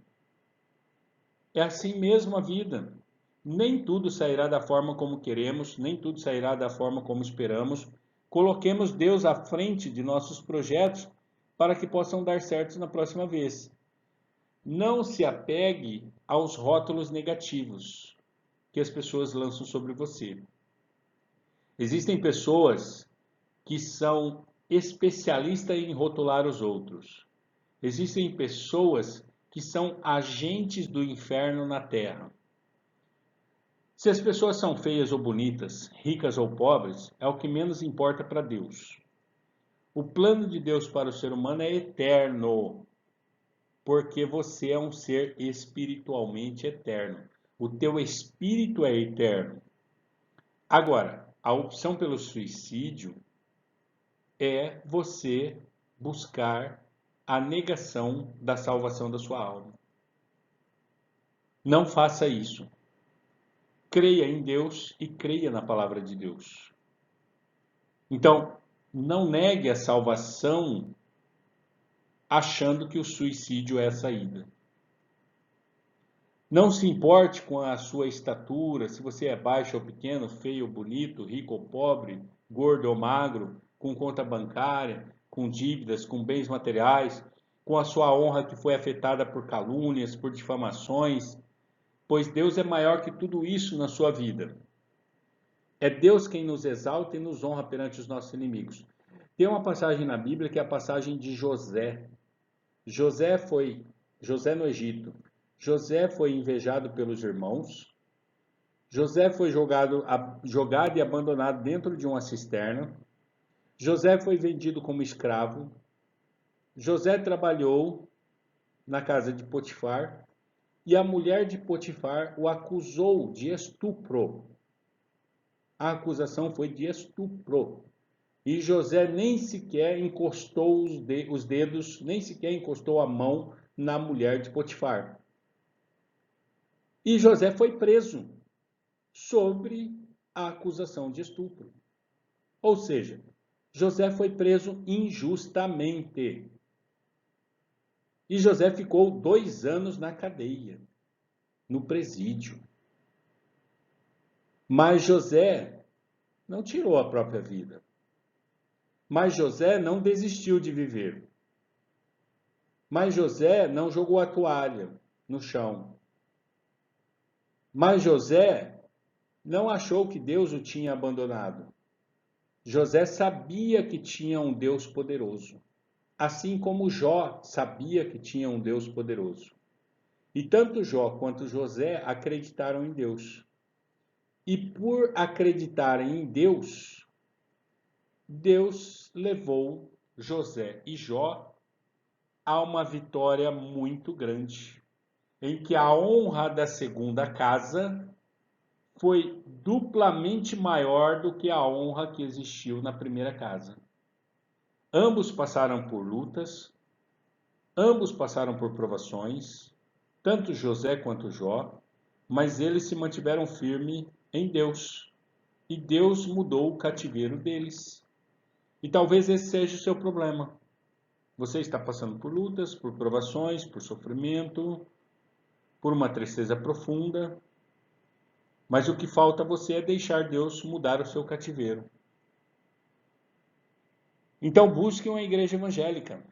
É assim mesmo a vida. Nem tudo sairá da forma como queremos, nem tudo sairá da forma como esperamos. Coloquemos Deus à frente de nossos projetos para que possam dar certo na próxima vez. Não se apegue aos rótulos negativos que as pessoas lançam sobre você. Existem pessoas que são especialistas em rotular os outros. Existem pessoas que são agentes do inferno na Terra. Se as pessoas são feias ou bonitas, ricas ou pobres, é o que menos importa para Deus. O plano de Deus para o ser humano é eterno, porque você é um ser espiritualmente eterno. O teu espírito é eterno. Agora, a opção pelo suicídio é você buscar a negação da salvação da sua alma. Não faça isso. Creia em Deus e creia na palavra de Deus. Então, não negue a salvação achando que o suicídio é a saída. Não se importe com a sua estatura, se você é baixo ou pequeno, feio ou bonito, rico ou pobre, gordo ou magro, com conta bancária, com dívidas, com bens materiais, com a sua honra que foi afetada por calúnias, por difamações, pois Deus é maior que tudo isso na sua vida. É Deus quem nos exalta e nos honra perante os nossos inimigos. Tem uma passagem na Bíblia que é a passagem de José. José no Egito. José foi invejado pelos irmãos José foi jogado e abandonado dentro de uma cisterna. José foi vendido como escravo. José trabalhou na casa de Potifar e a mulher de Potifar o acusou de estupro. A acusação foi de estupro. E José nem sequer encostou os dedos, nem sequer encostou a mão na mulher de Potifar. E José foi preso sobre a acusação de estupro. Ou seja, José foi preso injustamente. E José ficou 2 anos na cadeia, no presídio. Mas José não tirou a própria vida. Mas José não desistiu de viver. Mas José não jogou a toalha no chão. Mas José não achou que Deus o tinha abandonado. José sabia que tinha um Deus poderoso, assim como Jó sabia que tinha um Deus poderoso. E tanto Jó quanto José acreditaram em Deus. E por acreditarem em Deus, Deus levou José e Jó a uma vitória muito grande, em que a honra da segunda casa foi duplamente maior do que a honra que existiu na primeira casa. Ambos passaram por lutas, ambos passaram por provações, tanto José quanto Jó, mas eles se mantiveram firmes em Deus. E Deus mudou o cativeiro deles. E talvez esse seja o seu problema. Você está passando por lutas, por provações, por sofrimento, por uma tristeza profunda, mas o que falta a você é deixar Deus mudar o seu cativeiro. Então busque uma igreja evangélica.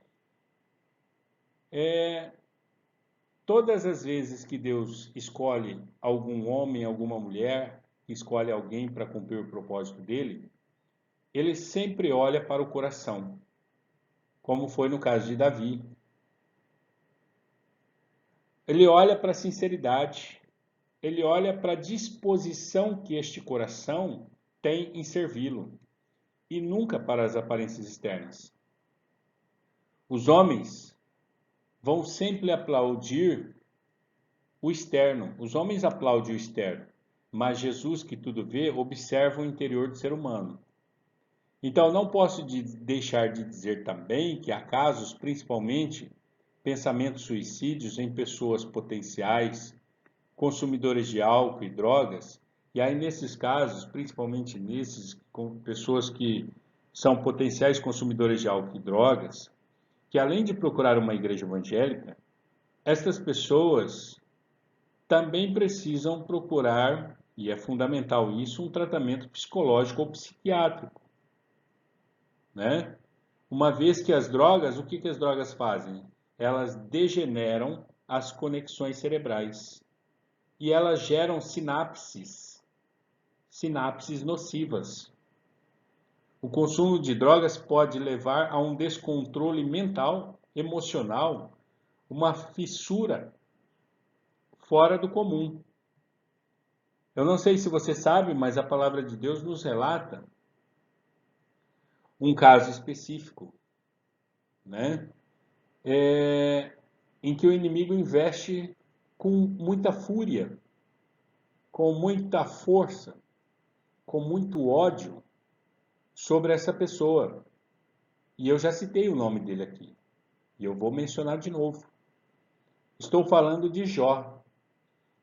Todas as vezes que Deus escolhe algum homem, alguma mulher, escolhe alguém para cumprir o propósito dele, ele sempre olha para o coração, como foi no caso de Davi. Ele olha para a sinceridade, ele olha para a disposição que este coração tem em servi-lo, e nunca para as aparências externas. Os homens vão sempre aplaudir o externo. Os homens aplaudem o externo, mas Jesus, que tudo vê, observa o interior do ser humano. Então, não posso deixar de dizer também que há casos, principalmente pensamentos suicídios em pessoas potenciais, consumidores de álcool e drogas, e aí nesses casos, principalmente nesses, com pessoas que são potenciais consumidores de álcool e drogas, que além de procurar uma igreja evangélica, estas pessoas também precisam procurar, e é fundamental isso, um tratamento psicológico ou psiquiátrico, né? Uma vez que as drogas, o que as drogas fazem? Elas degeneram as conexões cerebrais e elas geram sinapses nocivas. O consumo de drogas pode levar a um descontrole mental, emocional, uma fissura fora do comum. Eu não sei se você sabe, mas a palavra de Deus nos relata um caso específico, né? Em que o inimigo investe com muita fúria, com muita força, com muito ódio sobre essa pessoa. E eu já citei o nome dele aqui. E eu vou mencionar de novo. Estou falando de Jó.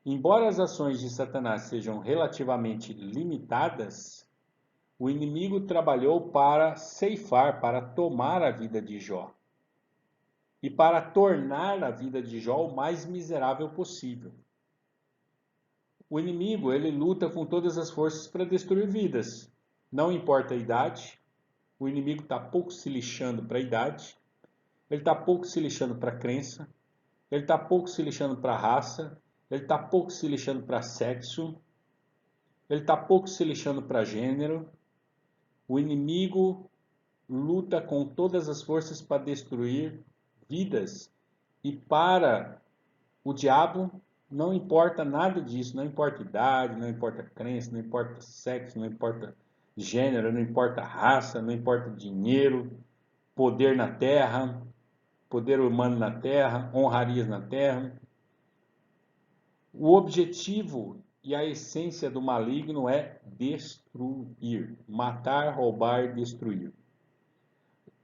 Embora as ações de Satanás sejam relativamente limitadas, o inimigo trabalhou para ceifar, para tomar a vida de Jó. E para tornar a vida de Jó o mais miserável possível. O inimigo, ele luta com todas as forças para destruir vidas. Não importa a idade, o inimigo está pouco se lixando para a idade, ele está pouco se lixando para a crença, ele está pouco se lixando para a raça, ele está pouco se lixando para sexo, ele está pouco se lixando para gênero. O inimigo luta com todas as forças para destruir vidas. E para o diabo, Não importa nada disso, não importa idade, não importa crença, não importa sexo, não importa gênero, não importa raça, não importa dinheiro, poder na terra, poder humano na terra, honrarias na terra. O objetivo e a essência do maligno é destruir, matar, roubar e destruir.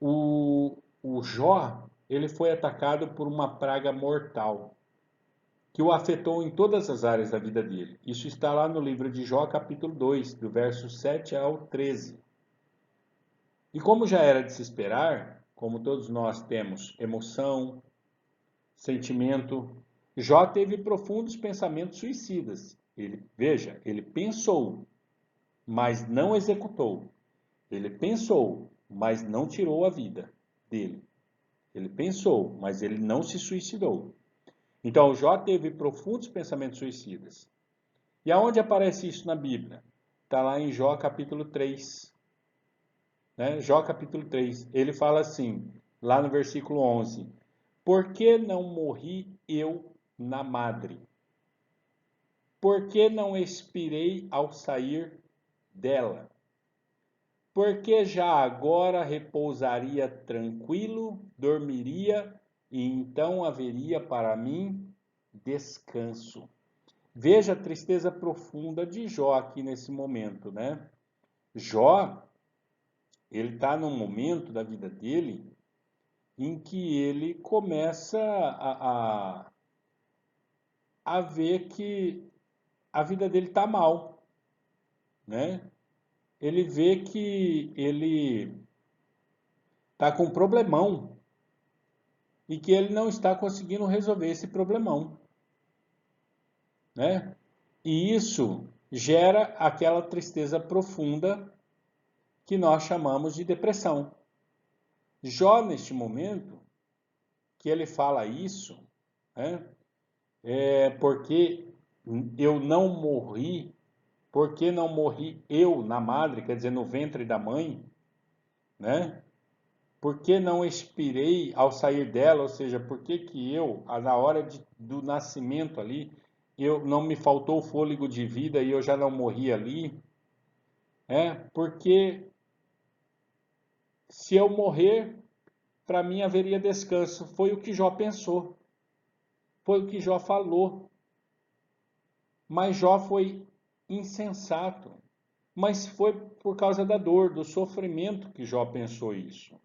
O Jó, ele foi atacado por uma praga mortal que o afetou em todas as áreas da vida dele. Isso está lá no livro de Jó, capítulo 2, do verso 7 ao 13. E como já era de se esperar, como todos nós temos emoção, sentimento, Jó teve profundos pensamentos suicidas. Veja, ele pensou, mas não executou. Ele pensou, mas não tirou a vida dele. Ele pensou, mas ele não se suicidou. Então, Jó teve profundos pensamentos suicidas. E aonde aparece isso na Bíblia? Está lá em Jó capítulo 3. Né? Jó capítulo 3. Ele fala assim, lá no versículo 11: Por que não morri eu na madre? Por que não expirei ao sair dela? Porque já agora repousaria tranquilo, dormiria, e então haveria para mim descanso. Veja a tristeza profunda de Jó aqui nesse momento, né? Jó, ele está num momento da vida dele em que ele começa a ver que a vida dele está mal, né? Ele vê que ele está com um problemão e que ele não está conseguindo resolver esse problemão, né? E isso gera aquela tristeza profunda que nós chamamos de depressão. Jó, neste momento, que ele fala isso, né, é porque eu não morri, porque não morri eu na madre, quer dizer, no ventre da mãe, né? Por que não expirei ao sair dela, ou seja, por que que eu, na hora do nascimento ali, eu não me faltou o fôlego de vida e eu já não morri ali? Porque se eu morrer, para mim haveria descanso. Foi o que Jó pensou, foi o que Jó falou. Mas Jó foi insensato. Mas foi por causa da dor, do sofrimento que Jó pensou isso.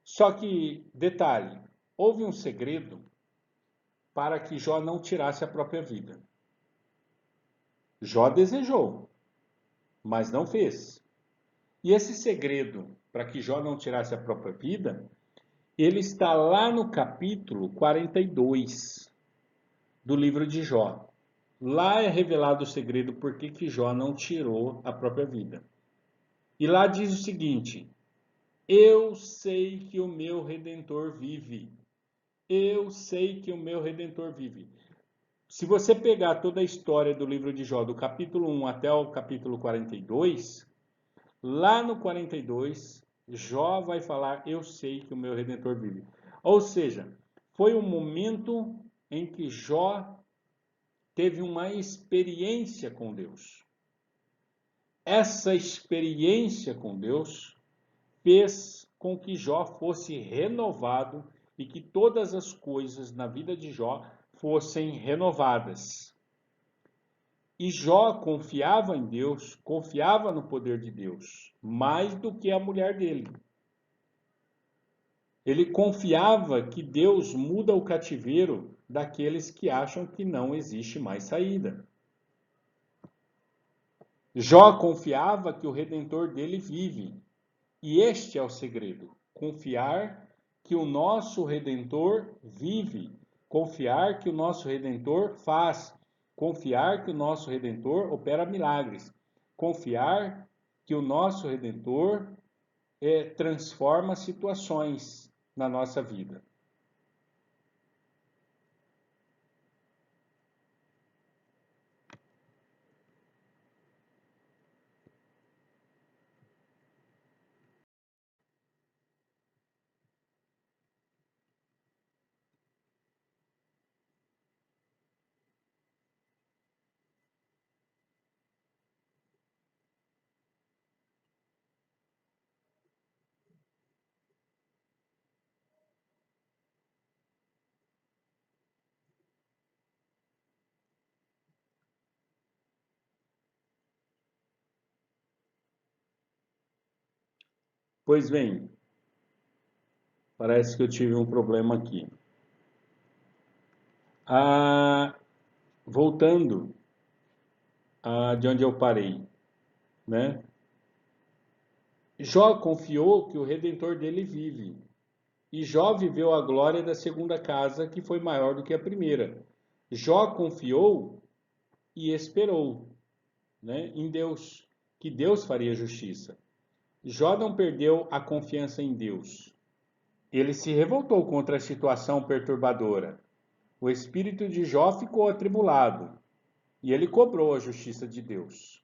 Só que, detalhe, houve um segredo para que Jó não tirasse a própria vida. Jó desejou, mas não fez. E esse segredo para que Jó não tirasse a própria vida, ele está lá no capítulo 42 do livro de Jó. Lá é revelado o segredo por que Jó não tirou a própria vida. E lá diz o seguinte: Eu sei que o meu Redentor vive. Eu sei que o meu Redentor vive. Se você pegar toda a história do livro de Jó, do capítulo 1 até o capítulo 42, lá no 42, Jó vai falar: Eu sei que o meu Redentor vive. Ou seja, foi um momento em que Jó teve uma experiência com Deus. Essa experiência com Deus fez com que Jó fosse renovado e que todas as coisas na vida de Jó fossem renovadas. E Jó confiava em Deus, confiava no poder de Deus, mais do que a mulher dele. Ele confiava que Deus muda o cativeiro daqueles que acham que não existe mais saída. Jó confiava que o Redentor dele vive. E este é o segredo: confiar que o nosso Redentor vive, confiar que o nosso Redentor faz, confiar que o nosso Redentor opera milagres, confiar que o nosso Redentor transforma situações na nossa vida. Pois bem, parece que eu tive um problema aqui. Voltando de onde eu parei, né? Jó confiou que o Redentor dele vive. E Jó viveu a glória da segunda casa, que foi maior do que a primeira. Jó confiou e esperou, né, em Deus, que Deus faria justiça. Jó não perdeu a confiança em Deus. Ele se revoltou contra a situação perturbadora. O espírito de Jó ficou atribulado e ele cobrou a justiça de Deus.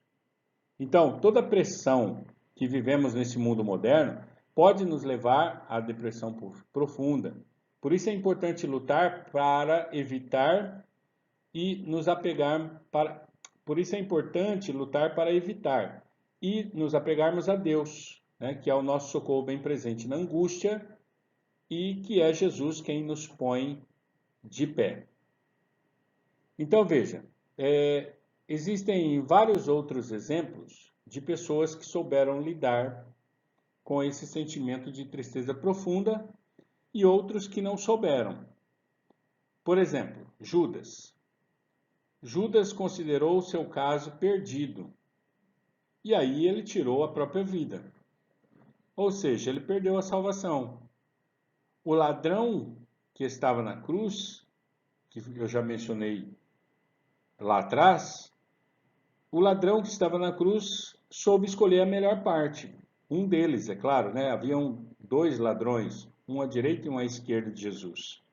Então, toda pressão que vivemos nesse mundo moderno pode nos levar à depressão profunda. Por isso é importante lutar para evitar e nos apegar para Por isso é importante lutar para evitar e nos apegarmos a Deus, né, que é o nosso socorro bem presente na angústia e que é Jesus quem nos põe de pé. Então veja, existem vários outros exemplos de pessoas que souberam lidar com esse sentimento de tristeza profunda e outros que não souberam. Por exemplo, Judas. Judas considerou o seu caso perdido e aí ele tirou a própria vida. Ou seja, ele perdeu a salvação. O ladrão que estava na cruz, que eu já mencionei lá atrás, o ladrão que estava na cruz soube escolher a melhor parte. Um deles, é claro, né? Haviam dois ladrões, um à direita e um à esquerda de Jesus.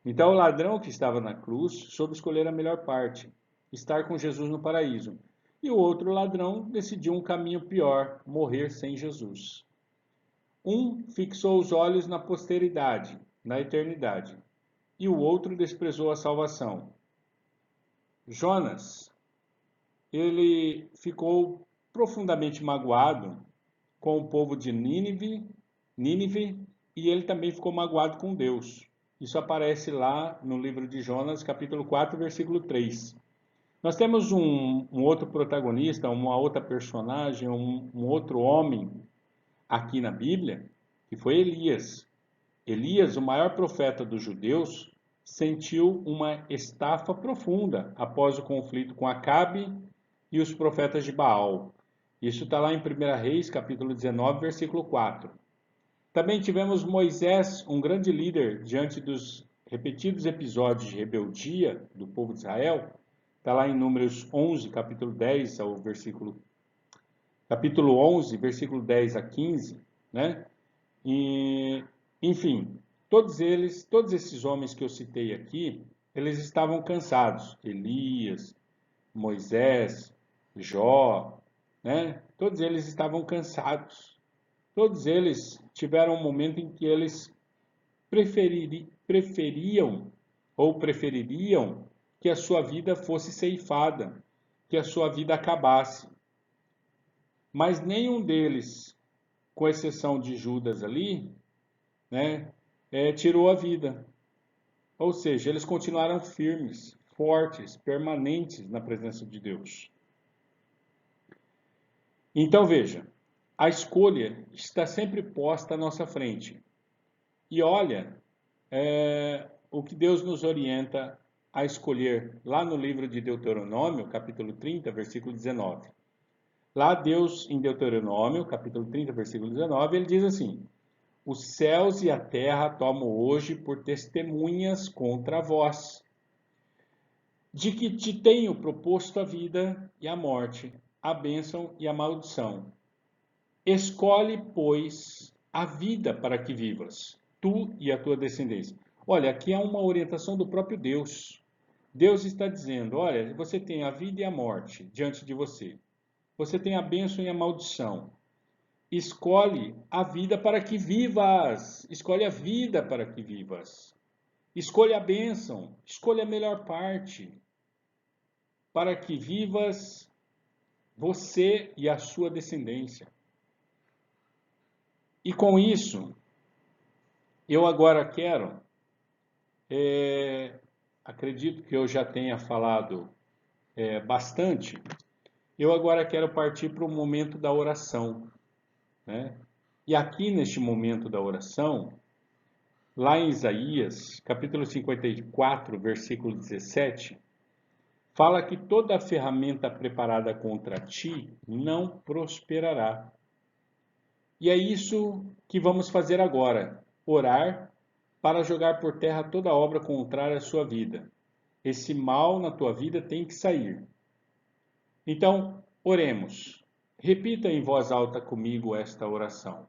Então o ladrão que estava na cruz soube escolher a melhor parte, estar com Jesus no paraíso. E o outro ladrão decidiu um caminho pior, morrer sem Jesus. Um fixou os olhos na posteridade, na eternidade, e o outro desprezou a salvação. Jonas, ele ficou profundamente magoado com o povo de Nínive, e ele também ficou magoado com Deus. Isso aparece lá no livro de Jonas, capítulo 4, versículo 3. Nós temos um outro protagonista, uma outra personagem, um outro homem aqui na Bíblia, que foi Elias. Elias, o maior profeta dos judeus, sentiu uma estafa profunda após o conflito com Acabe e os profetas de Baal. Isso está lá em 1 Reis, capítulo 19, versículo 4. Também tivemos Moisés, um grande líder diante dos repetidos episódios de rebeldia do povo de Israel. Está lá em Números 11, capítulo 10 ao capítulo 11, versículo 10 a 15, né? E, enfim, todos esses homens que eu citei aqui, eles estavam cansados. Elias, Moisés, Jó, né? Todos eles estavam cansados. Todos eles tiveram um momento em que eles prefeririam que a sua vida fosse ceifada, que a sua vida acabasse. Mas nenhum deles, com exceção de Judas ali, né, tirou a vida. Ou seja, eles continuaram firmes, fortes, permanentes na presença de Deus. Então veja, a escolha está sempre posta à nossa frente. E olha o que Deus nos orienta a escolher lá no livro de Deuteronômio, capítulo 30, versículo 19. Lá Deus, em Deuteronômio, capítulo 30, versículo 19, ele diz assim: os céus e a terra tomam hoje por testemunhas contra vós, de que te tenho proposto a vida e a morte, a bênção e a maldição. Escolhe, pois, a vida para que vivas, tu e a tua descendência. Olha, aqui é uma orientação do próprio Deus. Deus está dizendo, olha, você tem a vida e a morte diante de você. Você tem a bênção e a maldição. Escolhe a vida para que vivas. Escolhe a vida para que vivas. Escolha a bênção. Escolha a melhor parte. Para que vivas você e a sua descendência. E com isso, eu agora quero, acredito que eu já tenha falado bastante, eu agora quero partir para o momento da oração, né? E aqui neste momento da oração, lá em Isaías, capítulo 54, versículo 17, fala que toda ferramenta preparada contra ti não prosperará. E é isso que vamos fazer agora, orar para jogar por terra toda obra contrária à sua vida. Esse mal na tua vida tem que sair. Então, oremos. Repita em voz alta comigo esta oração.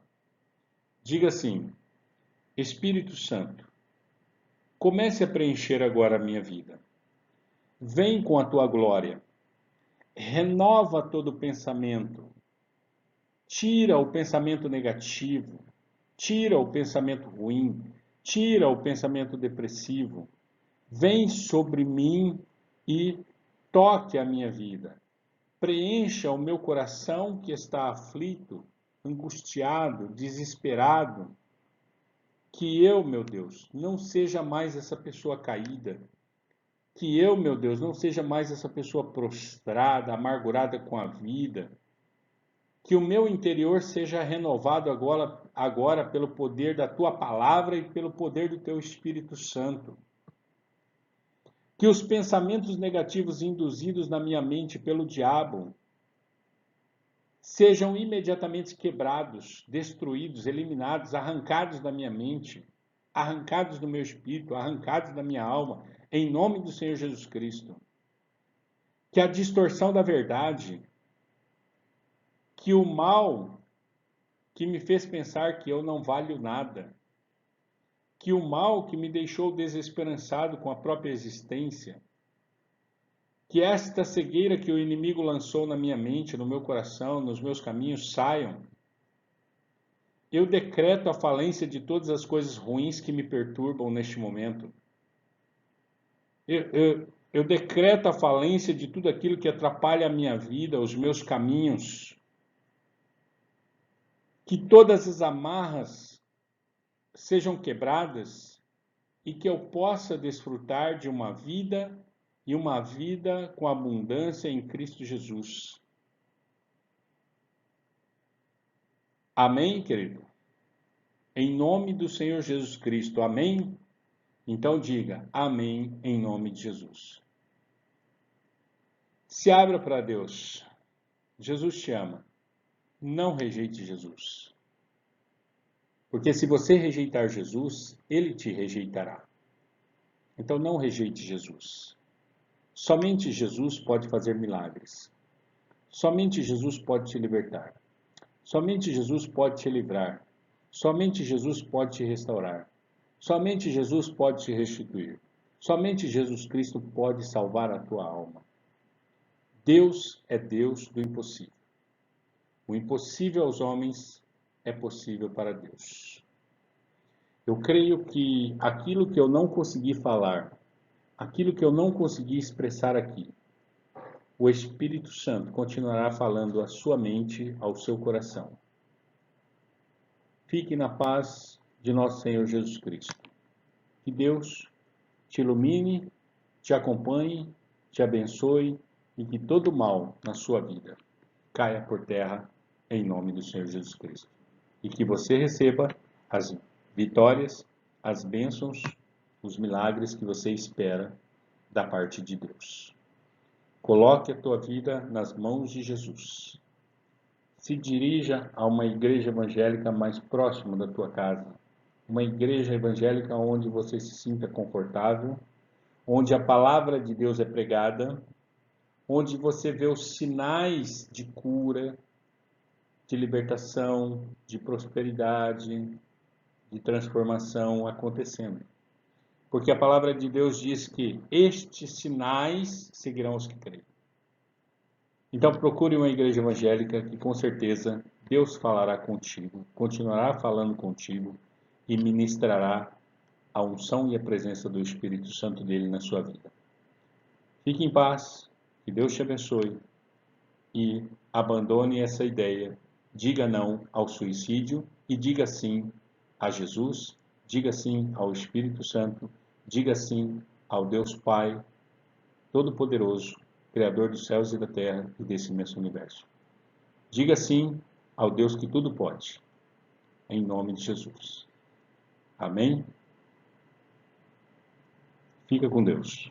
Diga assim: Espírito Santo, comece a preencher agora a minha vida. Vem com a tua glória. Renova todo pensamento. Tira o pensamento negativo. Tira o pensamento ruim. Tira o pensamento depressivo. Vem sobre mim e toque a minha vida. Preencha o meu coração que está aflito, angustiado, desesperado. Que eu, meu Deus, não seja mais essa pessoa caída. Que eu, meu Deus, não seja mais essa pessoa prostrada, amargurada com a vida. Que o meu interior seja renovado agora pelo poder da tua palavra e pelo poder do teu Espírito Santo. Que os pensamentos negativos induzidos na minha mente pelo diabo sejam imediatamente quebrados, destruídos, eliminados, arrancados da minha mente, arrancados do meu espírito, arrancados da minha alma, em nome do Senhor Jesus Cristo. Que a distorção da verdade, que o mal que me fez pensar que eu não valho nada, que o mal que me deixou desesperançado com a própria existência, que esta cegueira que o inimigo lançou na minha mente, no meu coração, nos meus caminhos, saiam. Eu decreto a falência de todas as coisas ruins que me perturbam neste momento. Eu decreto a falência de tudo aquilo que atrapalha a minha vida, os meus caminhos. Que todas as amarras sejam quebradas e que eu possa desfrutar de uma vida e uma vida com abundância em Cristo Jesus. Amém, querido? Em nome do Senhor Jesus Cristo, amém? Então diga, amém, em nome de Jesus. Se abra para Deus. Jesus te ama. Não rejeite Jesus. Porque se você rejeitar Jesus, Ele te rejeitará. Então não rejeite Jesus. Somente Jesus pode fazer milagres. Somente Jesus pode te libertar. Somente Jesus pode te livrar. Somente Jesus pode te restaurar. Somente Jesus pode te restituir. Somente Jesus Cristo pode salvar a tua alma. Deus é Deus do impossível. O impossível aos homens é possível para Deus. Eu creio que aquilo que eu não consegui falar, aquilo que eu não consegui expressar aqui, o Espírito Santo continuará falando à sua mente, ao seu coração. Fique na paz de nosso Senhor Jesus Cristo. Que Deus te ilumine, te acompanhe, te abençoe e que todo mal na sua vida caia por terra em nome do Senhor Jesus Cristo. E que você receba as vitórias, as bênçãos, os milagres que você espera da parte de Deus. Coloque a tua vida nas mãos de Jesus. Se dirija a uma igreja evangélica mais próxima da tua casa. Uma igreja evangélica onde você se sinta confortável, onde a palavra de Deus é pregada, onde você vê os sinais de cura, de libertação, de prosperidade, de transformação acontecendo. Porque a palavra de Deus diz que estes sinais seguirão os que creem. Então procure uma igreja evangélica que com certeza Deus falará contigo, continuará falando contigo e ministrará a unção e a presença do Espírito Santo dele na sua vida. Fique em paz, que Deus te abençoe e abandone essa ideia. Diga não ao suicídio e diga sim a Jesus, diga sim ao Espírito Santo, diga sim ao Deus Pai Todo-Poderoso, Criador dos céus e da terra e desse imenso universo. Diga sim ao Deus que tudo pode. em nome de Jesus. Amém? Fica com Deus.